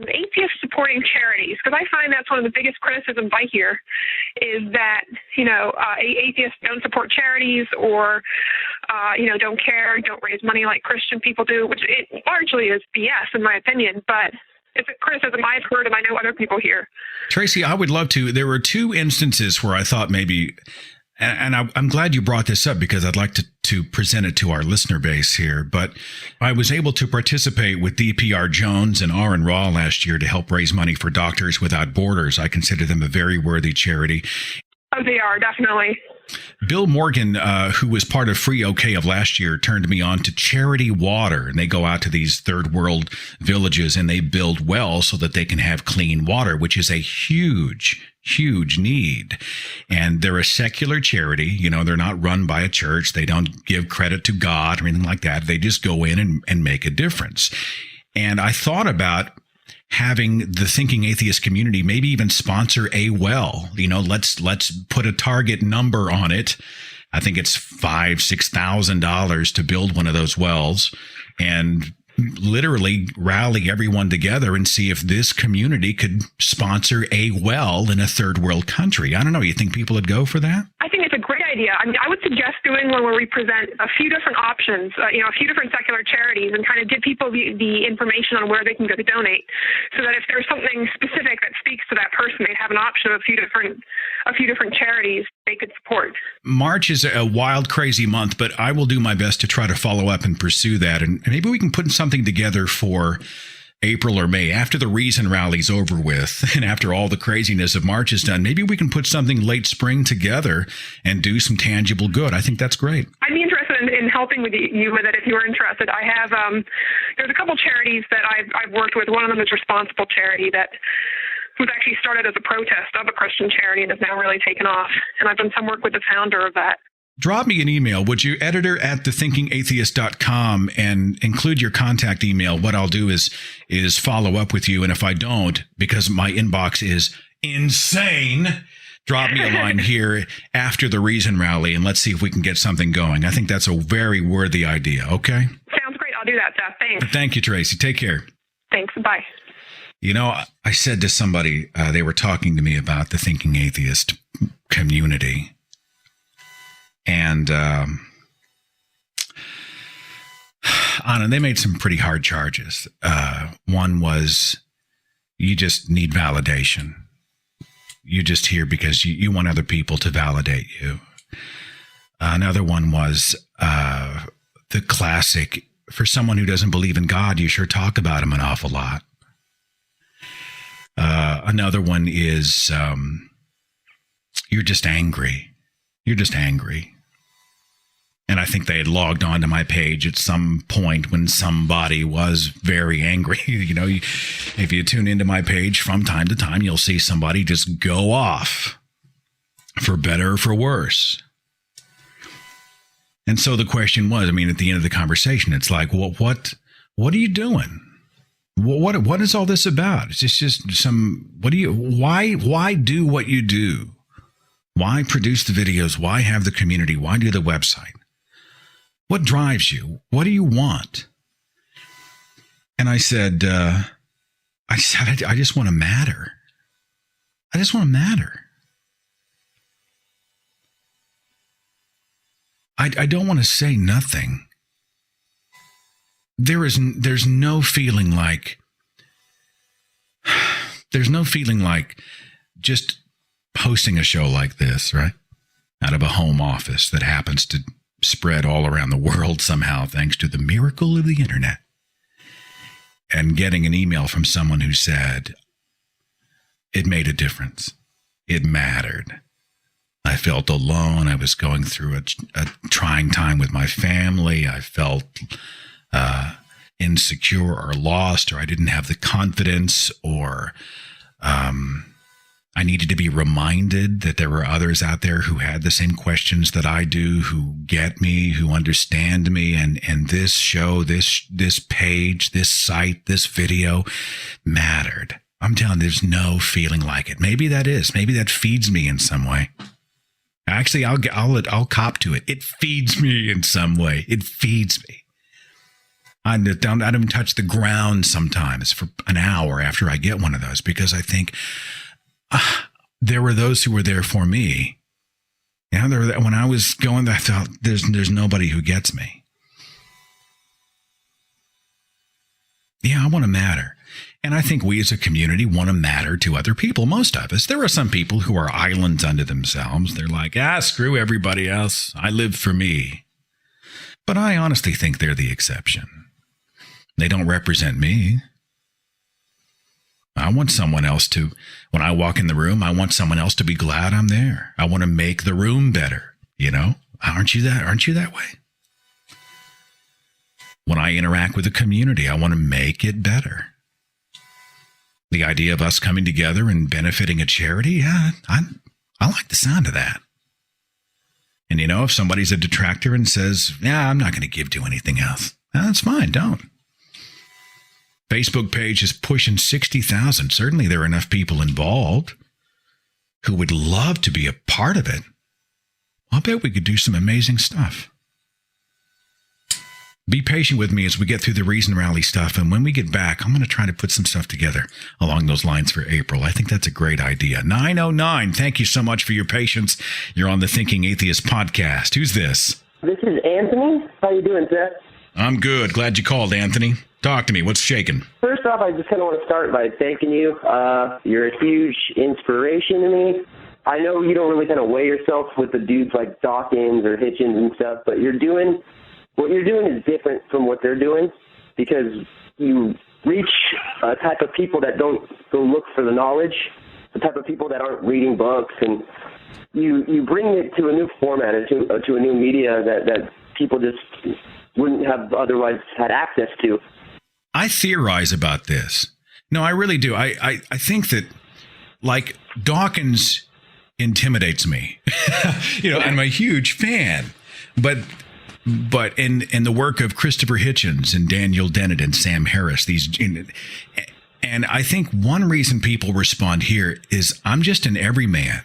atheists supporting charities, because I find that's one of the biggest criticisms I hear is that, atheists don't support charities or, don't care, don't raise money like Christian people do, which it largely is BS in my opinion, but it's a criticism I've heard and I know other people hear. Tracy, I would love to. There were two instances where I thought maybe And I'm glad you brought this up because I'd like to present it to our listener base here. But I was able to participate with DPR Jones and Aaron Raw last year to help raise money for Doctors Without Borders. I consider them a very worthy charity. Oh, they are, definitely. Bill Morgan, who was part of Free OK of last year, turned me on to Charity Water. And they go out to these third world villages and they build wells so that they can have clean water, which is a huge need. And they're a secular charity. You know, they're not run by a church. They don't give credit to God or anything like that. They just go in and make a difference. And I thought about having the Thinking Atheist community maybe even sponsor a well. You know, let's put a target number on it. I think it's $5,000-$6,000 to build one of those wells, and literally rally everyone together and see if this community could sponsor a well in a third world country. I don't know. You think people would go for that? I think it's a great idea. I mean, I would suggest doing one where we present a few different options, a few different secular charities, and kind of give people the information on where they can go to donate, so that if there's something specific that speaks to that person, they'd have an option of a few different charities they could support. March is a wild, crazy month, but I will do my best to try to follow up and pursue that, and maybe we can put something together for April or May, after the Reason rally's over with and after all the craziness of March is done. Maybe we can put something late spring together and do some tangible good. I think that's great. I'd be interested in helping with you with it if you were interested. I have there's a couple charities that I've worked with. One of them is Responsible Charity that was actually started as a protest of a Christian charity and has now really taken off. And I've done some work with the founder of that. Drop me an email, would you, editor@thethinkingatheist.com, and include your contact email. What I'll do is follow up with you. And if I don't, because my inbox is insane, drop me a line here after the Reason rally, and let's see if we can get something going. I think that's a very worthy idea. Okay? Sounds great. I'll do that, Seth. Thanks. Thank you, Tracy. Take care. Thanks. Bye. You know, I said to somebody, they were talking to me about the Thinking Atheist community. And Anna, they made some pretty hard charges. One was, you just need validation. You're just here because you want other people to validate you. Another one was the classic, for someone who doesn't believe in God, you sure talk about him an awful lot. Another one is, you're just angry. You're just angry. And I think they had logged onto my page at some point when somebody was very angry. You know, if you tune into my page from time to time, you'll see somebody just go off, for better or for worse. And so the question was, I mean, at the end of the conversation, it's like, well, what are you doing? What is all this about? It's just some, why do what you do? Why produce the videos? Why have the community? Why do the website? What drives you? What do you want? And I said, I just want to matter. I just want to matter. I don't want to say nothing. There's no feeling like just hosting a show like this, right? Out of a home office that happens to spread all around the world somehow thanks to the miracle of the internet. And getting an email from someone who said, it made a difference. It mattered. I felt alone. I was going through a trying time with my family. I felt insecure or lost, or I didn't have the confidence, or I needed to be reminded that there were others out there who had the same questions that I do, who get me, who understand me. And this show, this page, this site, this video mattered. I'm telling you, there's no feeling like it. Maybe that feeds me in some way. Actually, I'll cop to it. It feeds me in some way. It feeds me. I don't touch the ground sometimes for an hour after I get one of those, because I think there were those who were there for me. You know, when I was going, I felt there's nobody who gets me. Yeah, I want to matter. And I think we as a community want to matter to other people, most of us. There are some people who are islands unto themselves. They're like, screw everybody else. I live for me. But I honestly think they're the exception. They don't represent me. I want someone else to, when I walk in the room, I want someone else to be glad I'm there. I want to make the room better. You know, aren't you that way? When I interact with the community, I want to make it better. The idea of us coming together and benefiting a charity, I like the sound of that. And you know, if somebody's a detractor and says, I'm not going to give to anything else, that's fine, don't. Facebook page is pushing 60,000. Certainly there are enough people involved who would love to be a part of it. I'll bet we could do some amazing stuff. Be patient with me as we get through the Reason Rally stuff, and when we get back, I'm going to try to put some stuff together along those lines for April. I think that's a great idea. 909, thank you so much for your patience. You're on the Thinking Atheist podcast. Who's this? This is Anthony. How you doing, Seth? I'm good. Glad you called, Anthony. Talk to me. What's shaking? First off, I just kind of want to start by thanking you. You're a huge inspiration to me. I know you don't really kind of weigh yourself with the dudes like Dawkins or Hitchens and stuff, but what you're doing is different from what they're doing because you reach a type of people that don't go look for the knowledge, the type of people that aren't reading books, and you bring it to a new format, to a new media that people just wouldn't have otherwise had access to. I theorize about this. No, I really do. I think that, like, Dawkins intimidates me. You know, I'm a huge fan, but in the work of Christopher Hitchens and Daniel Dennett and Sam Harris, and I think one reason people respond here is I'm just an everyman,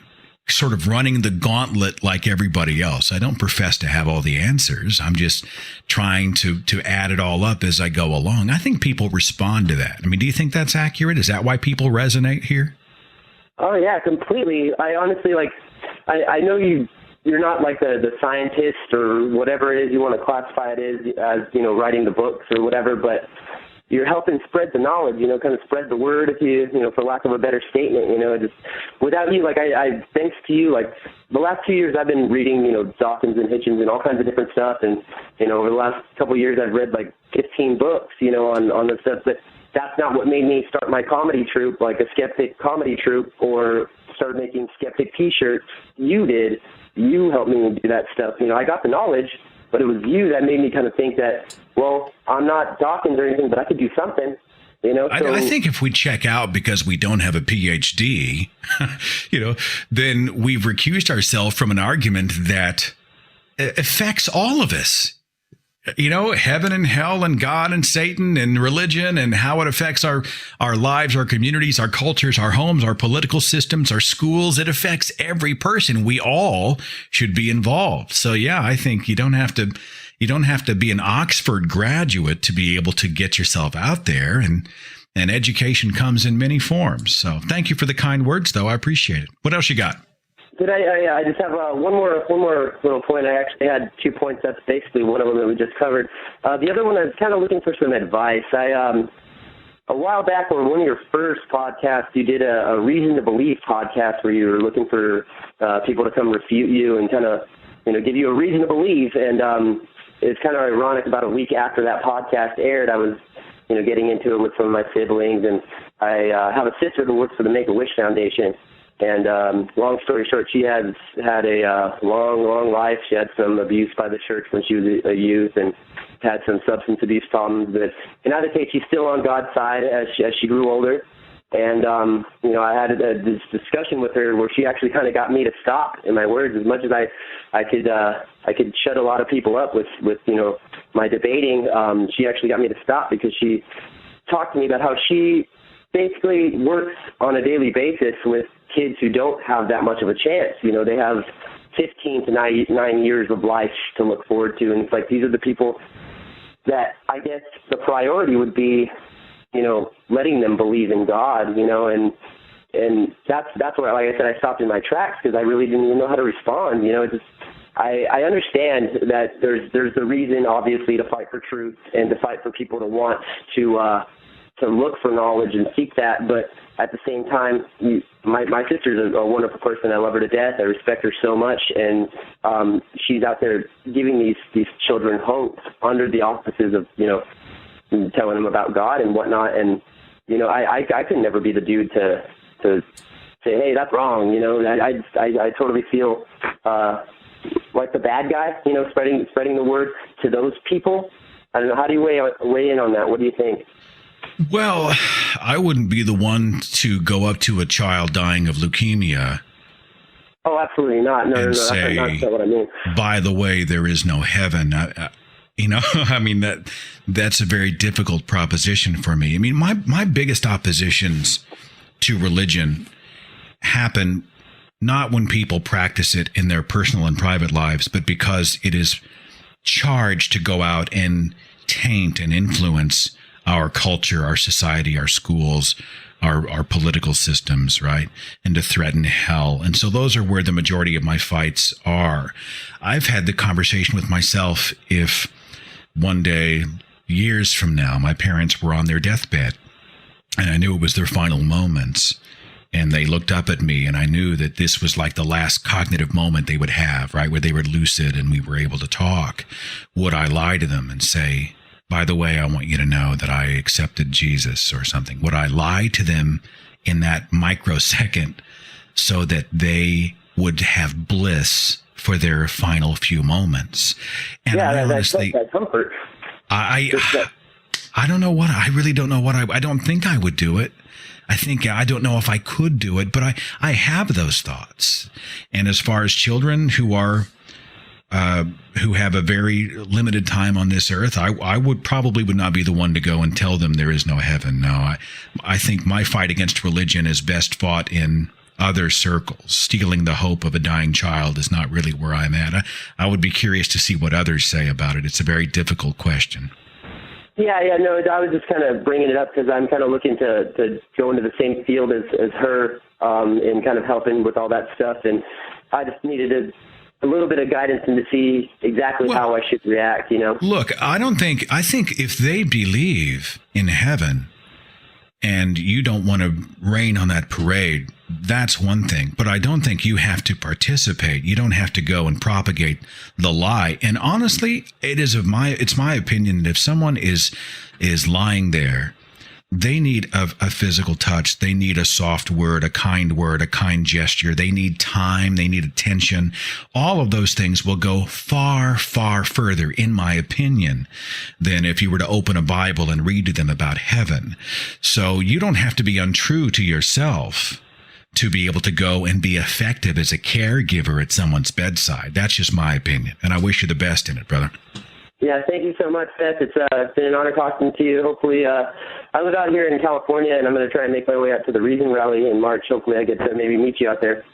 sort of running the gauntlet like everybody else. I don't profess to have all the answers. I'm just trying to add it all up as I go along. I think people respond to that. I mean, do you think that's accurate? Is that why people resonate here? Oh, yeah, completely. I honestly, I know you're not like the scientist or whatever it is you want to classify it as, you know, writing the books or whatever, but you're helping spread the knowledge, you know, kind of spread the word, if you know, for lack of a better statement, you know, just without you, like, I thanks to you, like, the last 2 years I've been reading, you know, Dawkins and Hitchens and all kinds of different stuff, and, you know, over the last couple of years I've read, like, 15 books, you know, on the stuff, but that's not what made me start my comedy troupe, like a skeptic comedy troupe, or start making skeptic t-shirts. You did. You helped me do that stuff. You know, I got the knowledge, but it was you that made me kind of think that, well, I'm not Dawkins or anything, but I could do something. You know, so, I think if we check out because we don't have a PhD, you know, then we've recused ourselves from an argument that affects all of us. You know, heaven and hell and God and Satan and religion and how it affects our lives, our communities, our cultures, our homes, our political systems, our schools. It affects every person. We all should be involved. So, yeah, I think you don't have to be an Oxford graduate to be able to get yourself out there, and education comes in many forms. So thank you for the kind words, though. I appreciate it. What else you got? I just have one more little point. I actually had 2 points. That's basically one of them that we just covered. The other one, I was kind of looking for some advice. A while back, on one of your first podcasts, you did a Reason to Believe podcast where you were looking for people to come refute you and kind of, you know, give you a reason to believe. And it's kind of ironic. About a week after that podcast aired, I was, you know, getting into it with some of my siblings, and I have a sister who works for the Make-A-Wish Foundation. And long story short, she has had a long life. She had some abuse by the church when she was a youth, and had some substance abuse problems. But in either case, she's still on God's side as she grew older. And you know, I had this discussion with her where she actually kind of got me to stop. In my words, as much as I could shut a lot of people up with you know, my debating, she actually got me to stop because she talked to me about how she basically works on a daily basis with kids who don't have that much of a chance. You know, they have 15 to 9 years of life to look forward to. And it's like, these are the people that I guess the priority would be, you know, letting them believe in God, you know, and that's where, like I said, I stopped in my tracks because I really didn't even know how to respond. You know, it's just, I understand that there's a reason, obviously, to fight for truth and to fight for people to want to to look for knowledge and seek that, but at the same time, my sister's a wonderful person. I love her to death. I respect her so much, and she's out there giving these children hope under the auspices of, you know, telling them about God and whatnot. And you know, I could never be the dude to say, hey, that's wrong. You know, I totally feel like the bad guy, you know, spreading the word to those people. I don't know. How do you weigh in on that? What do you think? Well, I wouldn't be the one to go up to a child dying of leukemia. Oh, absolutely not. No, and say, that's not what I mean. By the way, there is no heaven. You know, I mean, that's a very difficult proposition for me. I mean, my biggest oppositions to religion happen not when people practice it in their personal and private lives, but because it is charged to go out and taint and influence our culture, our society, our schools, our political systems, right? And to threaten hell. And so those are where the majority of my fights are. I've had the conversation with myself, if one day, years from now, my parents were on their deathbed and I knew it was their final moments, and they looked up at me, and I knew that this was like the last cognitive moment they would have, right? Where they were lucid and we were able to talk. Would I lie to them and say, by the way, I want you to know that I accepted Jesus or something? Would I lie to them in that microsecond so that they would have bliss for their final few moments? And yeah, I honestly, that's comfort. I don't know what, I really don't know what I don't think I would do it. I don't know if I could do it, but I have those thoughts. And as far as children who are, who have a very limited time on this earth, I would not be the one to go and tell them there is no heaven. No, I think my fight against religion is best fought in other circles. Stealing the hope of a dying child is not really where I'm at. I would be curious to see what others say about it. It's a very difficult question. Yeah, no, I was just kind of bringing it up because I'm kind of looking to go into the same field as her and kind of helping with all that stuff. And I just needed a little bit of guidance and to see exactly how I should react, you know? Look, I think if they believe in heaven and you don't want to rain on that parade, that's one thing. But I don't think you have to participate. You don't have to go and propagate the lie. And honestly, it's my opinion that if someone is lying there, they need a physical touch. They need a soft word, a kind gesture. They need time. They need attention. All of those things will go far, far further, in my opinion, than if you were to open a Bible and read to them about heaven. So you don't have to be untrue to yourself to be able to go and be effective as a caregiver at someone's bedside. That's just my opinion. And I wish you the best in it, brother. Yeah, thank you so much, Seth. It's been an honor talking to you. Hopefully, I live out here in California, and I'm going to try and make my way out to the Reason Rally in March. Hopefully, I get to maybe meet you out there.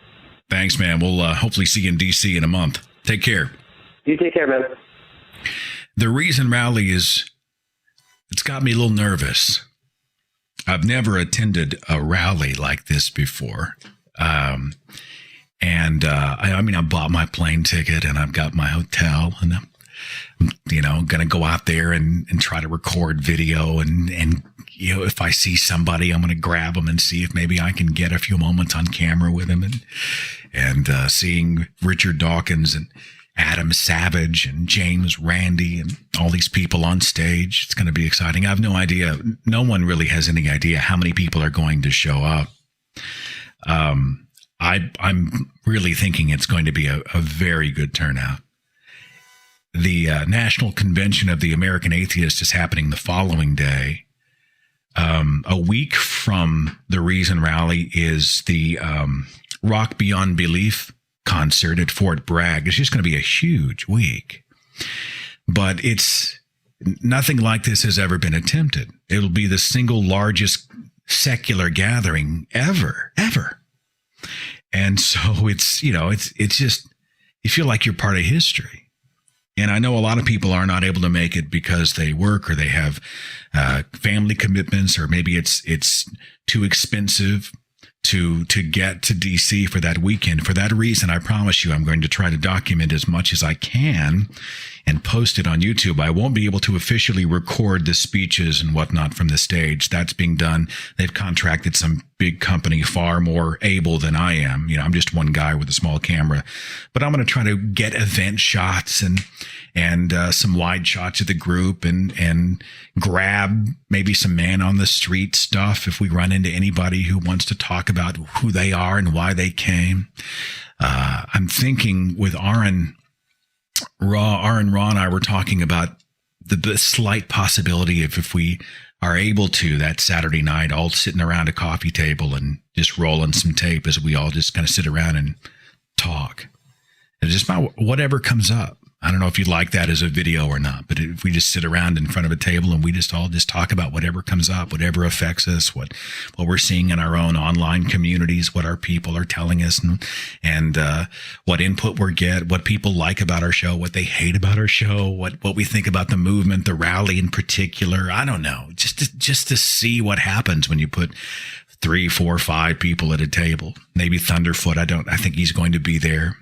Thanks, man. We'll hopefully see you in D.C. in a month. Take care. You take care, man. The Reason Rally it's got me a little nervous. I've never attended a rally like this before. I bought my plane ticket, and I've got my hotel, and I'm going to go out there and try to record video. And, if I see somebody, I'm going to grab them and see if maybe I can get a few moments on camera with them. And seeing Richard Dawkins and Adam Savage and James Randi and all these people on stage, it's going to be exciting. I have no idea. No one really has any idea how many people are going to show up. I'm really thinking it's going to be a very good turnout. The National Convention of the American Atheist is happening the following day. A week from the Reason Rally is the Rock Beyond Belief concert at Fort Bragg. It's just going to be a huge week. But it's nothing like this has ever been attempted. It'll be the single largest secular gathering ever. And so it's just, you feel like you're part of history. And I know a lot of people are not able to make it because they work or they have family commitments, or maybe it's too expensive to get to DC for that weekend. For that reason, I promise you, I'm going to try to document as much as I can and post it on YouTube. I won't be able to officially record the speeches and whatnot from the stage. That's being done. They've contracted some big company far more able than I am. I'm just one guy with a small camera, but I'm going to try to get event shots and some wide shots of the group and grab maybe some man on the street stuff if we run into anybody who wants to talk about who they are and why they came. I'm thinking with Aaron Raw and I were talking about the slight possibility of if we are able to that Saturday night, all sitting around a coffee table and just rolling some tape as we all just kind of sit around and talk. It's just about whatever comes up. I don't know if you like that as a video or not, but if we just sit around in front of a table and we just all just talk about whatever comes up, whatever affects us, what we're seeing in our own online communities, what our people are telling us, and what input we get, what people like about our show, what they hate about our show, what we think about the movement, the rally in particular. I don't know, just to see what happens when you put 3, 4, 5 people at a table. Maybe Thunderfoot. I think he's going to be there.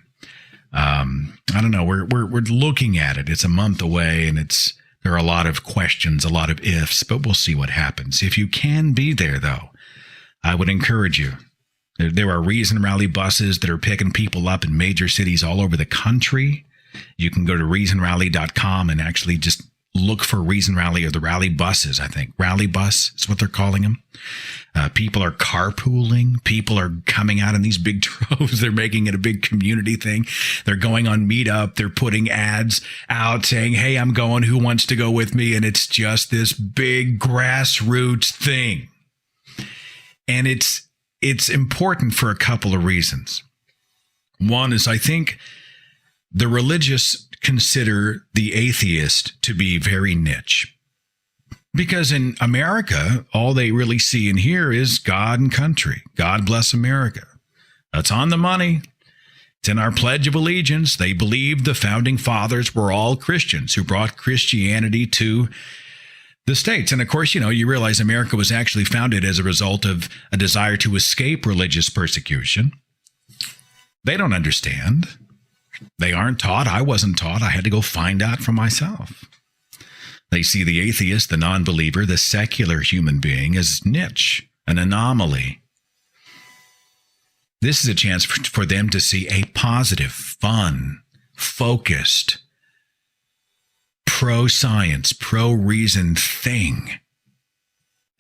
I don't know. We're looking at it. It's a month away, and there are a lot of questions, a lot of ifs, but we'll see what happens. If you can be there, though, I would encourage you. There are Reason Rally buses that are picking people up in major cities all over the country. You can go to reasonrally.com and actually just look for Reason Rally or the rally buses, I think. Rally bus is what they're calling them. People are carpooling. People are coming out in these big droves. They're making it a big community thing. They're going on Meetup. They're putting ads out saying, hey, I'm going. Who wants to go with me? And it's just this big grassroots thing. And it's important for a couple of reasons. One is I think the religious consider the atheist to be very niche. Because in America, all they really see and hear is God and country. God bless America. That's on the money. It's in our Pledge of Allegiance. They believed the founding fathers were all Christians who brought Christianity to the States. And of course, you realize America was actually founded as a result of a desire to escape religious persecution. They don't understand. They aren't taught. I wasn't taught. I had to go find out for myself. They see the atheist, the non-believer, the secular human being as niche, an anomaly. This is a chance for them to see a positive, fun, focused, pro-science, pro-reason thing.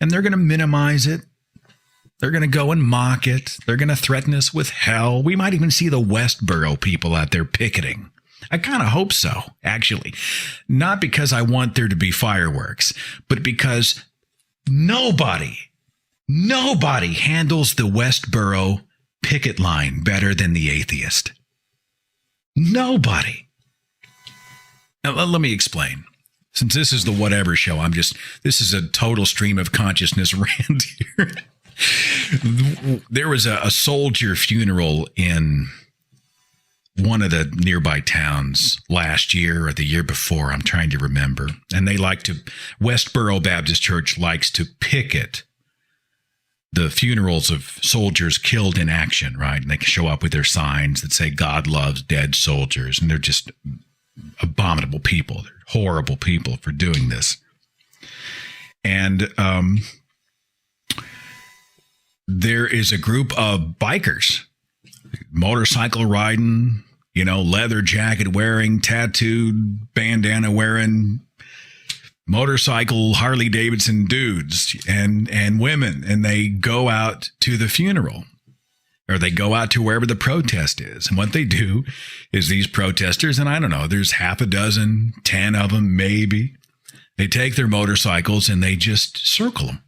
And they're going to minimize it. They're going to go and mock it. They're going to threaten us with hell. We might even see the Westboro people out there picketing. I kind of hope so, actually. Not because I want there to be fireworks, but because nobody handles the Westboro picket line better than the atheist. Nobody. Now, let me explain. Since this is the whatever show, this is a total stream of consciousness rant here. There was a soldier funeral in one of the nearby towns last year or the year before. I'm trying to remember. And Westboro Baptist Church likes to picket the funerals of soldiers killed in action, right? And they can show up with their signs that say God loves dead soldiers. And they're just abominable people. They're horrible people for doing this. And there is a group of bikers, motorcycle riding, leather jacket wearing, tattooed, bandana wearing, motorcycle Harley Davidson dudes and women. And they go out to the funeral, or they go out to wherever the protest is. And what they do is these protesters, and I don't know, there's half a dozen, 10 of them maybe, they take their motorcycles and they just circle them.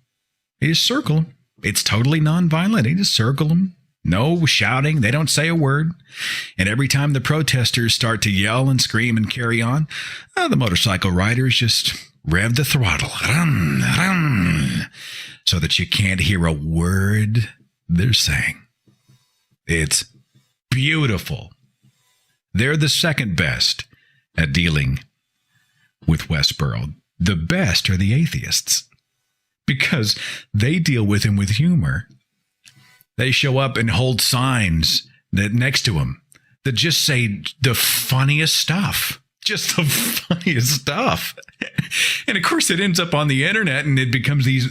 They just circle them. It's totally nonviolent. They just circle them. No shouting. They don't say a word. And every time the protesters start to yell and scream and carry on, the motorcycle riders just rev the throttle. So that you can't hear a word they're saying. It's beautiful. They're the second best at dealing with Westboro. The best are the atheists, because they deal with him with humor. They show up and hold signs that next to them that just say the funniest stuff. Just the funniest stuff. And of course it ends up on the internet and it becomes these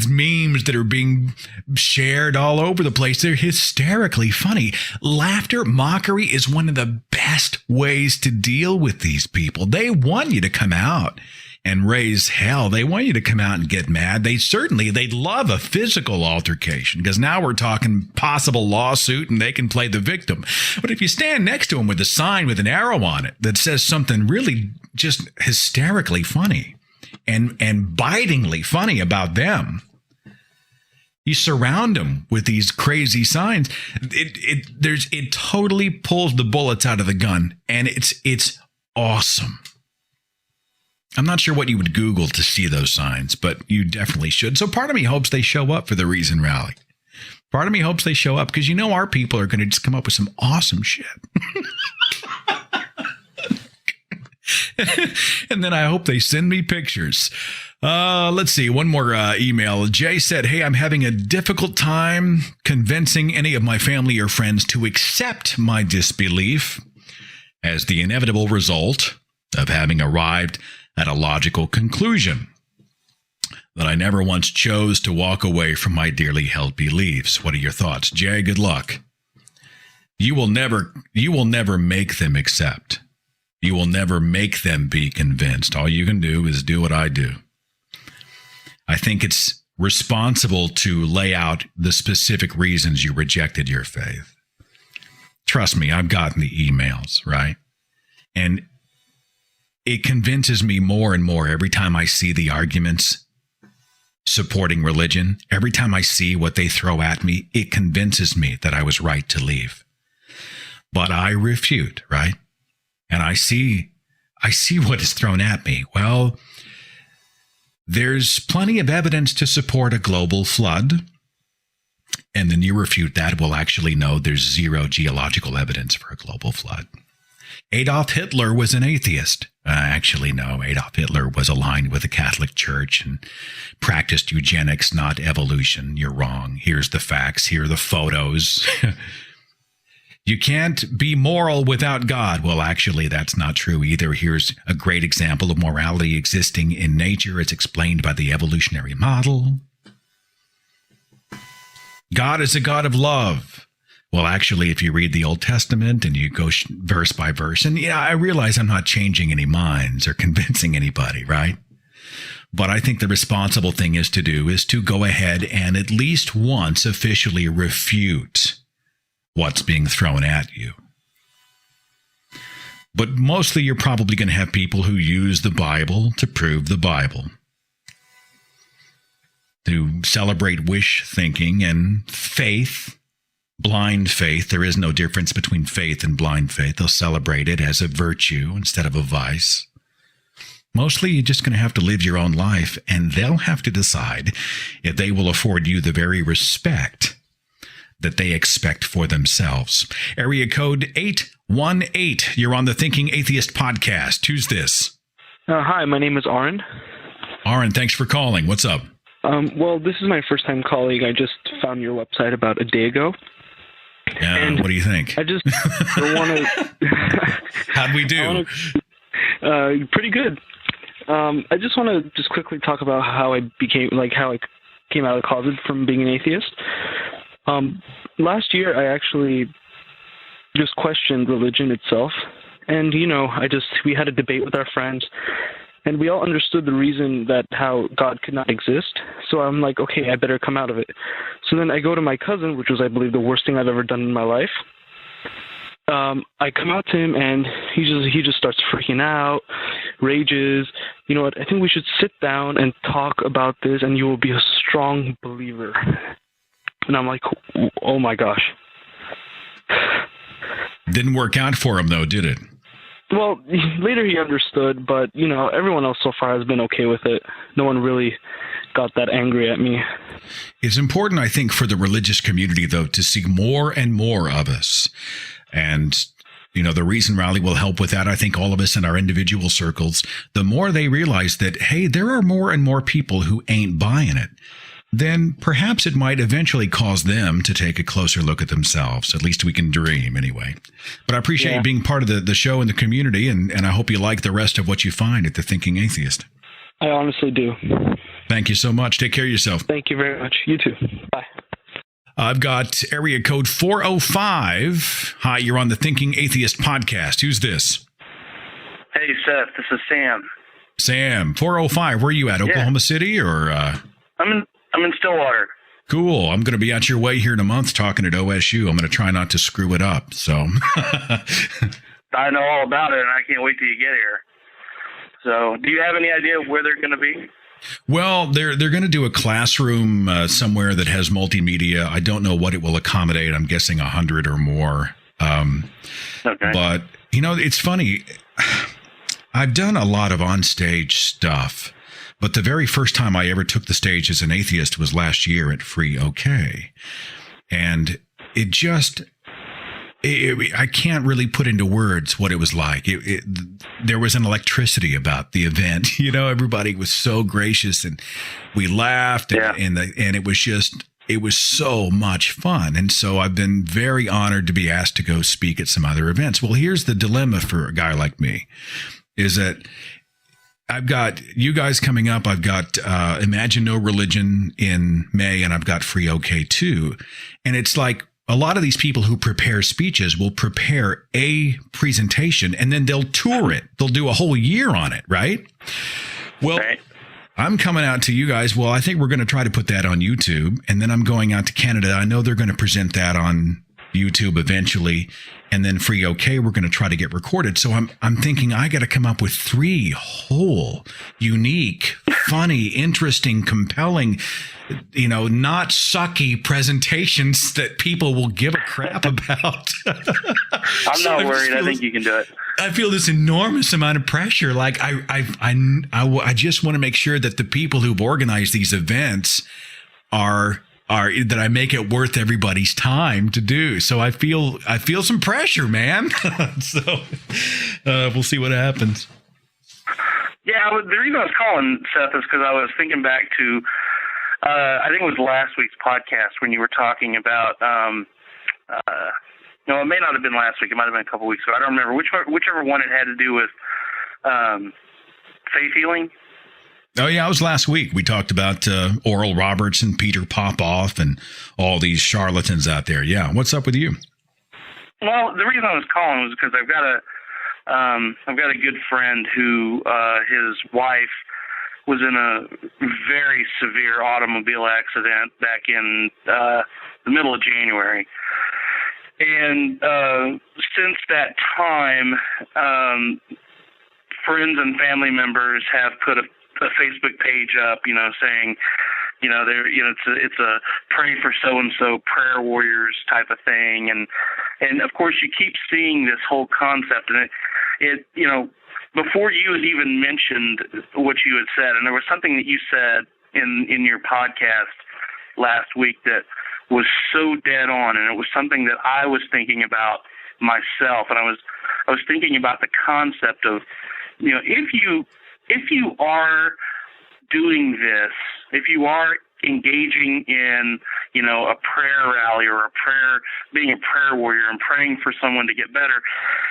memes that are being shared all over the place. They're hysterically funny. Laughter, mockery is one of the best ways to deal with these people. They want you to come out and raise hell. They want you to come out and get mad. They'd love a physical altercation, because now we're talking possible lawsuit and they can play the victim. But if you stand next to them with a sign with an arrow on it that says something really just hysterically funny and bitingly funny about them, you surround them with these crazy signs, it totally pulls the bullets out of the gun, and it's awesome. I'm not sure what you would Google to see those signs, but you definitely should. So part of me hopes they show up for the Reason Rally. Part of me hopes they show up because our people are going to just come up with some awesome shit. And then I hope they send me pictures. Let's see. One more email. Jay said, hey, I'm having a difficult time convincing any of my family or friends to accept my disbelief as the inevitable result of having arrived at a logical conclusion that I never once chose to walk away from my dearly held beliefs. What are your thoughts? Jay, good luck. You will never make them accept. You will never make them be convinced. All you can do is do what I do. I think it's responsible to lay out the specific reasons you rejected your faith. Trust me, I've gotten the emails, right? And it convinces me more and more every time I see the arguments supporting religion. Every time I see what they throw at me, it convinces me that I was right to leave. But I refute, right? And I see what is thrown at me. Well, there's plenty of evidence to support a global flood. And then you refute that, we'll actually know there's zero geological evidence for a global flood. Adolf Hitler was an atheist. Actually, no, Adolf Hitler was aligned with the Catholic Church and practiced eugenics, not evolution. You're wrong. Here's the facts. Here are the photos. You can't be moral without God. Well, actually, that's not true either. Here's a great example of morality existing in nature. It's explained by the evolutionary model. God is a God of love. Well, actually, if you read the Old Testament and you go verse by verse, and I realize I'm not changing any minds or convincing anybody, right? But I think the responsible thing is to go ahead and at least once officially refute what's being thrown at you. But mostly you're probably going to have people who use the Bible to prove the Bible, to celebrate wish thinking and faith. Blind faith. There is no difference between faith and blind faith. They'll celebrate it as a virtue instead of a vice. Mostly, you're just going to have to live your own life, and they'll have to decide if they will afford you the very respect that they expect for themselves. Area code 818. You're on the Thinking Atheist podcast. Who's this? Hi, my name is Aaron. Aaron, thanks for calling. What's up? Well, this is my first time calling. I just found your website about a day ago. What do you think? I just want to... How'd we do? Pretty good. I just want to quickly talk about how I came out of the closet from being an atheist. Last year, I actually just questioned religion itself. And, we had a debate with our friends. And we all understood the reason that how God could not exist. So I'm like, okay, I better come out of it. So then I go to my cousin, which was, I believe, the worst thing I've ever done in my life. I come out to him, and he just starts freaking out, rages. You know what? I think we should sit down and talk about this, and you will be a strong believer. And I'm like, oh my gosh. Didn't work out for him, though, did it? Well, later he understood, but, everyone else so far has been okay with it. No one really got that angry at me. It's important, I think, for the religious community, though, to see more and more of us. And, the Reason Rally will help with that. I think all of us in our individual circles, the more they realize that, hey, there are more and more people who ain't buying it. then perhaps it might eventually cause them to take a closer look at themselves. At least we can dream anyway. But I appreciate you being part of the show and the community, and I hope you like the rest of what you find at the Thinking Atheist. I honestly do. Thank you so much. Take care of yourself. Thank you very much. You too. Bye. I've got area code 405. Hi, you're on the Thinking Atheist podcast. Who's this? Hey, Seth. This is Sam. Sam, 405. Where are you at? Oklahoma City or? I'm in Stillwater. Cool. I'm going to be out your way here in a month talking at OSU. I'm going to try not to screw it up. So I know all about it, and I can't wait till you get here. So, do you have any idea where they're going to be? Well, they're going to do a classroom somewhere that has multimedia. I don't know what it will accommodate. I'm guessing 100 or more. Okay. But, it's funny. I've done a lot of onstage stuff, but the very first time I ever took the stage as an atheist was last year at Free OK. And it just... I can't really put into words what it was like. There was an electricity about the event. Everybody was so gracious, and we laughed, and it was so much fun. And so I've been very honored to be asked to go speak at some other events. Well, here's the dilemma for a guy like me, is that I've got you guys coming up. I've got Imagine No Religion in May, and I've got Free OK too. And it's like, a lot of these people who prepare speeches will prepare a presentation and then they'll tour it. They'll do a whole year on it, right? Well, I'm coming out to you guys. Well, I think we're going to try to put that on YouTube. And then I'm going out to Canada. I know they're going to present that on YouTube eventually. And then Free OK, we're going to try to get recorded. So I'm thinking I got to come up with 3 whole, unique, funny, interesting, compelling, not sucky presentations that people will give a crap about. I'm not worried. I think you can do it. I feel this enormous amount of pressure. Like I just want to make sure that the people who've organized these events are that I make it worth everybody's time to do. So I feel some pressure, man. So we'll see what happens. Yeah, the reason I was calling, Seth, is because I was thinking back to, I think it was last week's podcast when you were talking about, no, it may not have been last week. It might have been a couple weeks ago. I don't remember whichever one it had to do with faith healing. Oh, yeah, it was last week. We talked about Oral Roberts and Peter Popoff and all these charlatans out there. Yeah, what's up with you? Well, the reason I was calling was because I've got a good friend who his wife was in a very severe automobile accident back in the middle of January. And since that time, friends and family members have put a Facebook page up, saying, it's a pray for so-and-so, prayer warriors type of thing. And of course you keep seeing this whole concept, and it before you had even mentioned what you had said, and there was something that you said in your podcast last week that was so dead on, and it was something that I was thinking about myself, and I was thinking about the concept of, if you are doing this, if you are engaging in, a prayer rally or being a prayer warrior and praying for someone to get better,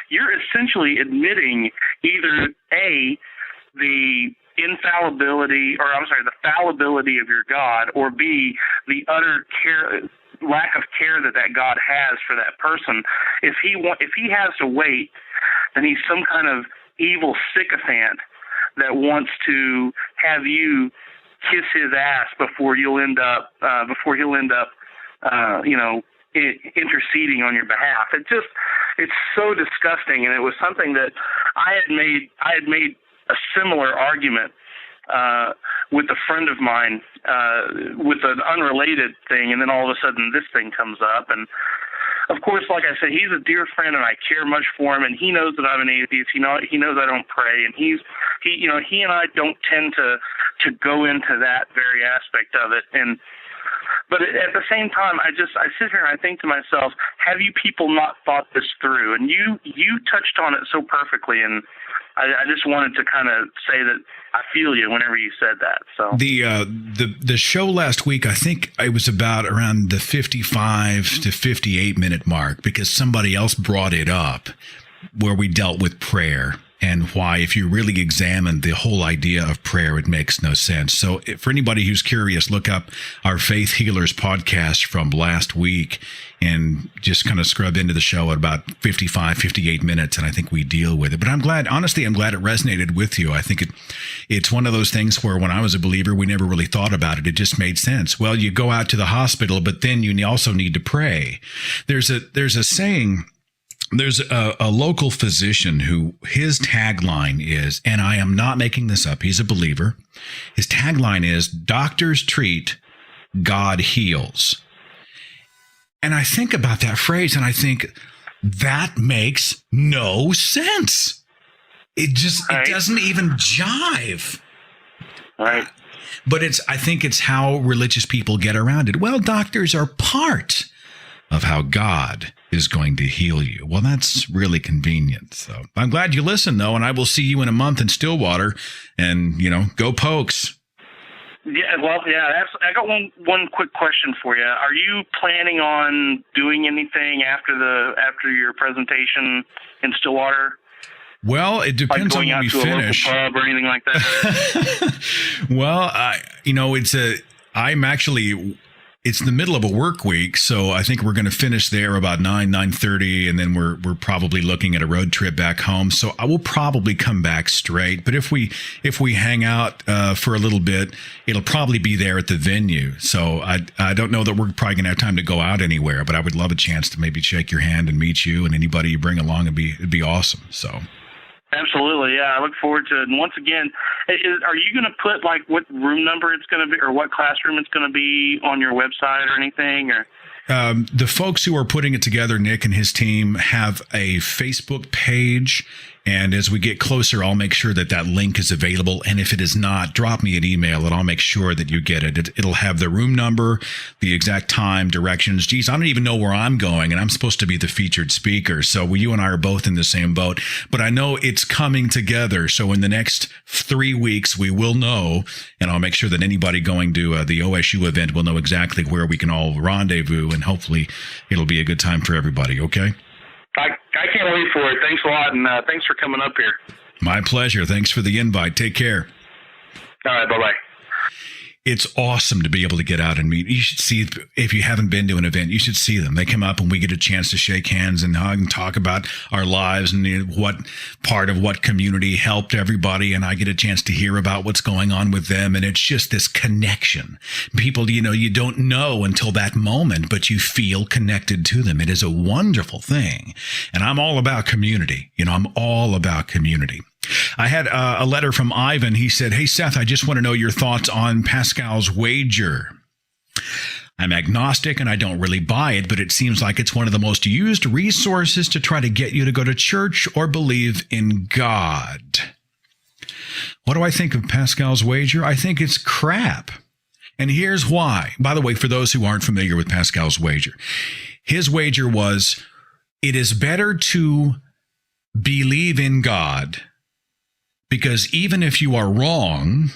you're essentially admitting either A, the fallibility of your God, or B, the utter lack of care that God has for that person. If he has to wait, then he's some kind of evil sycophant that wants to have you kiss his ass before he'll end up interceding on your behalf. It's so disgusting, and it was something that I had made a similar argument with a friend of mine with an unrelated thing, and then all of a sudden this thing comes up. And of course, like I said, he's a dear friend, and I care much for him, and he knows that I'm an atheist. He knows I don't pray, and he and I don't tend to go into that very aspect of it. But at the same time, I sit here and I think to myself, have you people not thought this through? And you touched on it so perfectly in I just wanted to kind of say that I feel you whenever you said that. So the show last week, I think it was about around the 55 to 58 minute mark, because somebody else brought it up, where we dealt with prayer and why, if you really examine the whole idea of prayer, it makes no sense. So for anybody who's curious, look up our Faith Healers podcast from last week and just kind of scrub into the show at about 55, 58 minutes, and I think we deal with it. But I'm glad, honestly, I'm glad it resonated with you. I think it's one of those things where when I was a believer, we never really thought about it. It just made sense. Well, you go out to the hospital, but then you also need to pray. There's a saying. There's a local physician who his tagline is, and I am not making this up, he's a believer. His tagline is, doctors treat, God heals. And I think about that phrase and I think that makes no sense. It doesn't even jive. Right. But I think it's how religious people get around it. Well, doctors are part of how God is going to heal you. Well, that's really convenient. So I'm glad you listened, though, and I will see you in a month in Stillwater. And, go Pokes. Yeah, well, yeah. I got one quick question for you. Are you planning on doing anything after your presentation in Stillwater? Well, it depends on when we finish. Going out to a local pub or anything like that? Well, it's the middle of a work week, so I think we're going to finish there about 9:30, and then we're probably looking at a road trip back home. So I will probably come back straight. But if we hang out for a little bit, it'll probably be there at the venue. So I don't know that we're probably going to have time to go out anywhere, but I would love a chance to maybe shake your hand and meet you and anybody you bring along. It'd be awesome. So. Absolutely, yeah. I look forward to it. And once again, are you going to put what room number it's going to be, or what classroom it's going to be on your website or anything? Or the folks who are putting it together, Nick and his team, have a Facebook page. And as we get closer, I'll make sure that link is available. And if it is not, drop me an email and I'll make sure that you get it. It'll have the room number, the exact time, directions. Geez, I don't even know where I'm going, and I'm supposed to be the featured speaker. So you and I are both in the same boat, but I know it's coming together. So in the next 3 weeks, we will know, and I'll make sure that anybody going to the OSU event will know exactly where we can all rendezvous, and hopefully it'll be a good time for everybody. Okay? I can't wait for it. Thanks a lot, and thanks for coming up here. My pleasure. Thanks for the invite. Take care. All right, bye-bye. It's awesome to be able to get out and meet. You should see, if you haven't been to an event, you should see them. They come up and we get a chance to shake hands and hug and talk about our lives and what part of what community helped everybody. And I get a chance to hear about what's going on with them. And it's just this connection. People, you don't know until that moment, but you feel connected to them. It is a wonderful thing. And I'm all about community. I'm all about community. I had a letter from Ivan. He said, "Hey, Seth, I just want to know your thoughts on Pascal's wager. I'm agnostic and I don't really buy it, but it seems like it's one of the most used resources to try to get you to go to church or believe in God." What do I think of Pascal's wager? I think it's crap. And here's why. By the way, for those who aren't familiar with Pascal's wager, his wager was, it is better to believe in God, because even if you are wrong,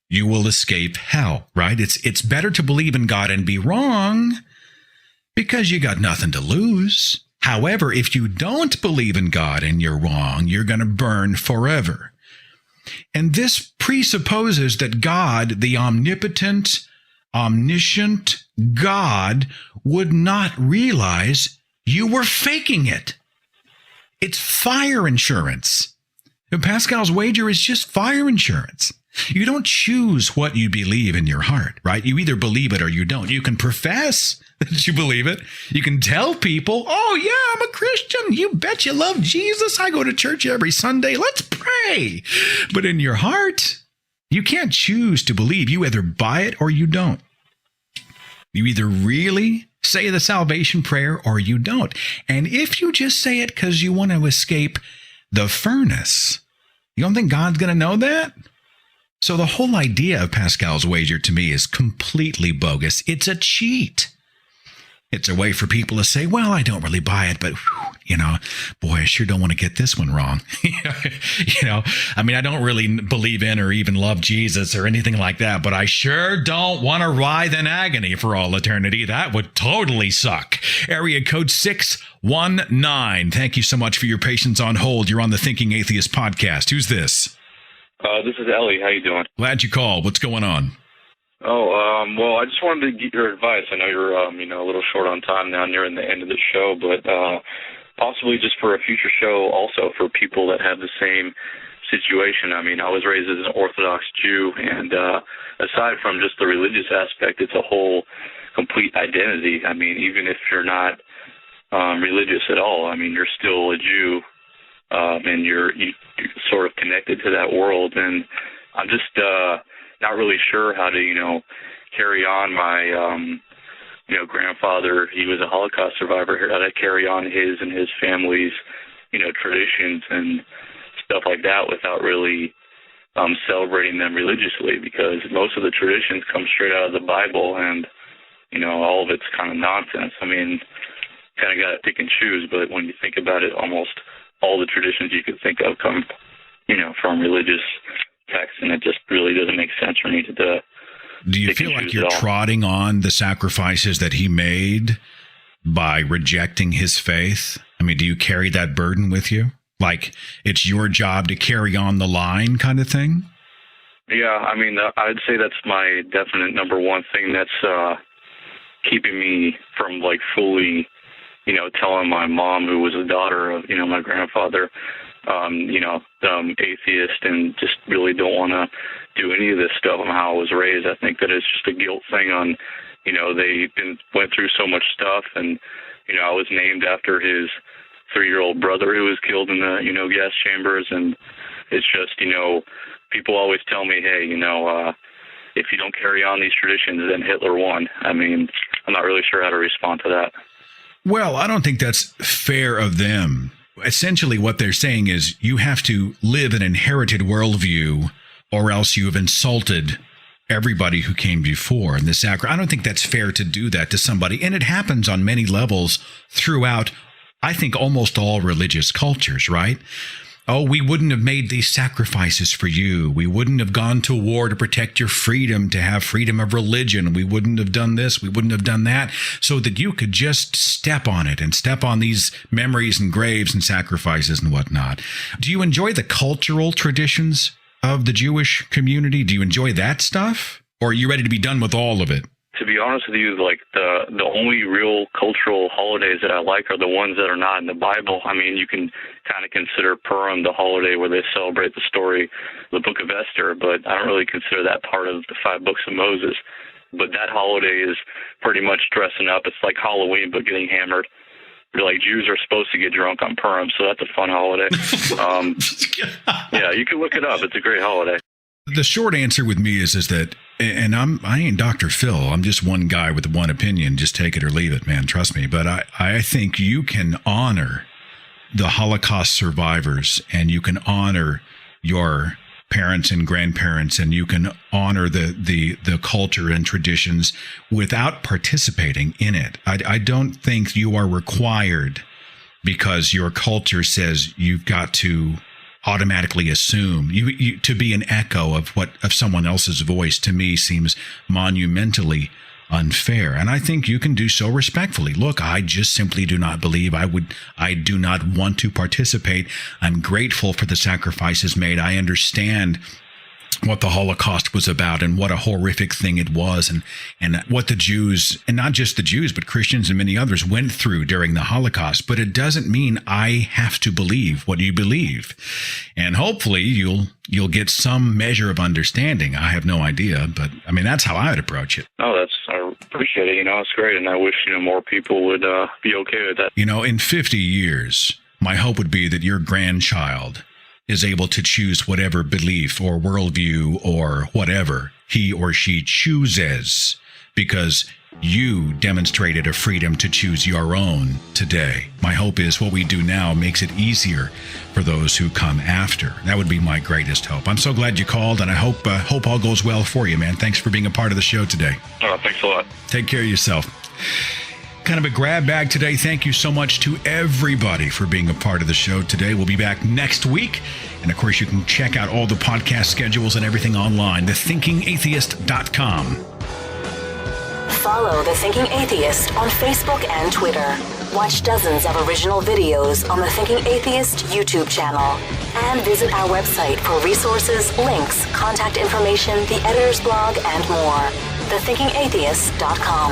you will escape hell, right? It's better to believe in God and be wrong because you got nothing to lose. However, if you don't believe in God and you're wrong, you're going to burn forever. And this presupposes that God, the omnipotent, omniscient God, would not realize you were faking it. It's fire insurance. Pascal's wager is just fire insurance. You don't choose what you believe in your heart, right? You either believe it or you don't. You can profess that you believe it. You can tell people, "Oh, yeah, I'm a Christian. You bet you love Jesus. I go to church every Sunday. Let's pray." But in your heart, you can't choose to believe. You either buy it or you don't. You either really say the salvation prayer or you don't. And if you just say it because you want to escape the furnace, you don't think God's going to know that? So the whole idea of Pascal's wager to me is completely bogus. It's a cheat. It's a way for people to say, well, I don't really buy it, but, boy, I sure don't want to get this one wrong. I mean, I don't really believe in or even love Jesus or anything like that, but I sure don't want to writhe in agony for all eternity. That would totally suck. Area code 619. Thank you so much for your patience on hold. You're on the Thinking Atheist podcast. Who's this? This is Ellie. How you doing? Glad you called. What's going on? Well, I just wanted to get your advice. I know you're, a little short on time now, nearing the end of the show, but possibly just for a future show also for people that have the same situation. I mean, I was raised as an Orthodox Jew, and aside from just the religious aspect, it's a whole complete identity. I mean, even if you're not religious at all, I mean, you're still a Jew, and you're sort of connected to that world, and I'm just not really sure how to, carry on my, grandfather. He was a Holocaust survivor. How to carry on his and his family's, traditions and stuff like that without really celebrating them religiously, because most of the traditions come straight out of the Bible, and, all of it's kind of nonsense. I mean, kind of got to pick and choose, but when you think about it, almost all the traditions you could think of come, from religious text, and it just really doesn't make sense for me to do you feel like you're trotting on the sacrifices that he made by rejecting his faith? I mean, do you carry that burden with you? Like it's your job to carry on the line kind of thing? Yeah, I mean, I'd say that's my definite number one thing that's keeping me from like fully, telling my mom, who was a daughter of, my grandfather, atheist, and just really don't want to do any of this stuff on how I was raised. I think that it's just a guilt thing on, they went through so much stuff, and, I was named after his 3-year-old brother who was killed in the, gas chambers, and it's just, people always tell me, hey, if you don't carry on these traditions, then Hitler won. I mean, I'm not really sure how to respond to that. Well, I don't think that's fair of them. Essentially, what they're saying is you have to live an inherited worldview, or else you have insulted everybody who came before. And I don't think that's fair to do that to somebody. And it happens on many levels throughout, I think, almost all religious cultures, right? Oh, we wouldn't have made these sacrifices for you. We wouldn't have gone to war to protect your freedom, to have freedom of religion. We wouldn't have done this. We wouldn't have done that, so that you could just step on it and step on these memories and graves and sacrifices and whatnot. Do you enjoy the cultural traditions of the Jewish community? Do you enjoy that stuff? Or are you ready to be done with all of it? To be honest with you, like the only real cultural holidays that I like are the ones that are not in the Bible. I mean, you can kind of consider Purim the holiday where they celebrate the story, the Book of Esther, but I don't really consider that part of the 5 books of Moses. But that holiday is pretty much dressing up. It's like Halloween, but getting hammered. Like Jews are supposed to get drunk on Purim, so that's a fun holiday. Yeah, you can look it up. It's a great holiday. The short answer with me is that, and I ain't Dr. Phil. I'm just one guy with one opinion. Just take it or leave it, man. Trust me. But I think you can honor the Holocaust survivors, and you can honor your parents and grandparents, and you can honor the culture and traditions without participating in it. I don't think you are required, because your culture says you've got to automatically assume you to be an echo of someone else's voice. To me, seems monumentally unfair, and I think you can do so respectfully. Look, I just simply do not believe. I do not want to participate. I'm grateful for the sacrifices made. I understand what the Holocaust was about and what a horrific thing it was, and what the Jews, and not just the Jews, but Christians and many others, went through during the Holocaust. But it doesn't mean I have to believe what you believe. And hopefully you'll get some measure of understanding. I have no idea, but I mean, that's how I would approach it. No, I appreciate it. It's great. And I wish, more people would be okay with that. In 50 years, my hope would be that your grandchild is able to choose whatever belief or worldview or whatever he or she chooses, because you demonstrated a freedom to choose your own today. My hope is what we do now makes it easier for those who come after. That would be my greatest hope. I'm so glad you called, and I hope all goes well for you, man. Thanks for being a part of the show today. Oh, thanks a lot. Take care of yourself. Kind of a grab bag today. Thank you so much to everybody for being a part of the show today. We'll be back next week. And of course, you can check out all the podcast schedules and everything online, thethinkingatheist.com. Follow The Thinking Atheist on Facebook and Twitter. Watch dozens of original videos on the Thinking Atheist YouTube channel. And visit our website for resources, links, contact information, the editor's blog, and more. thethinkingatheist.com.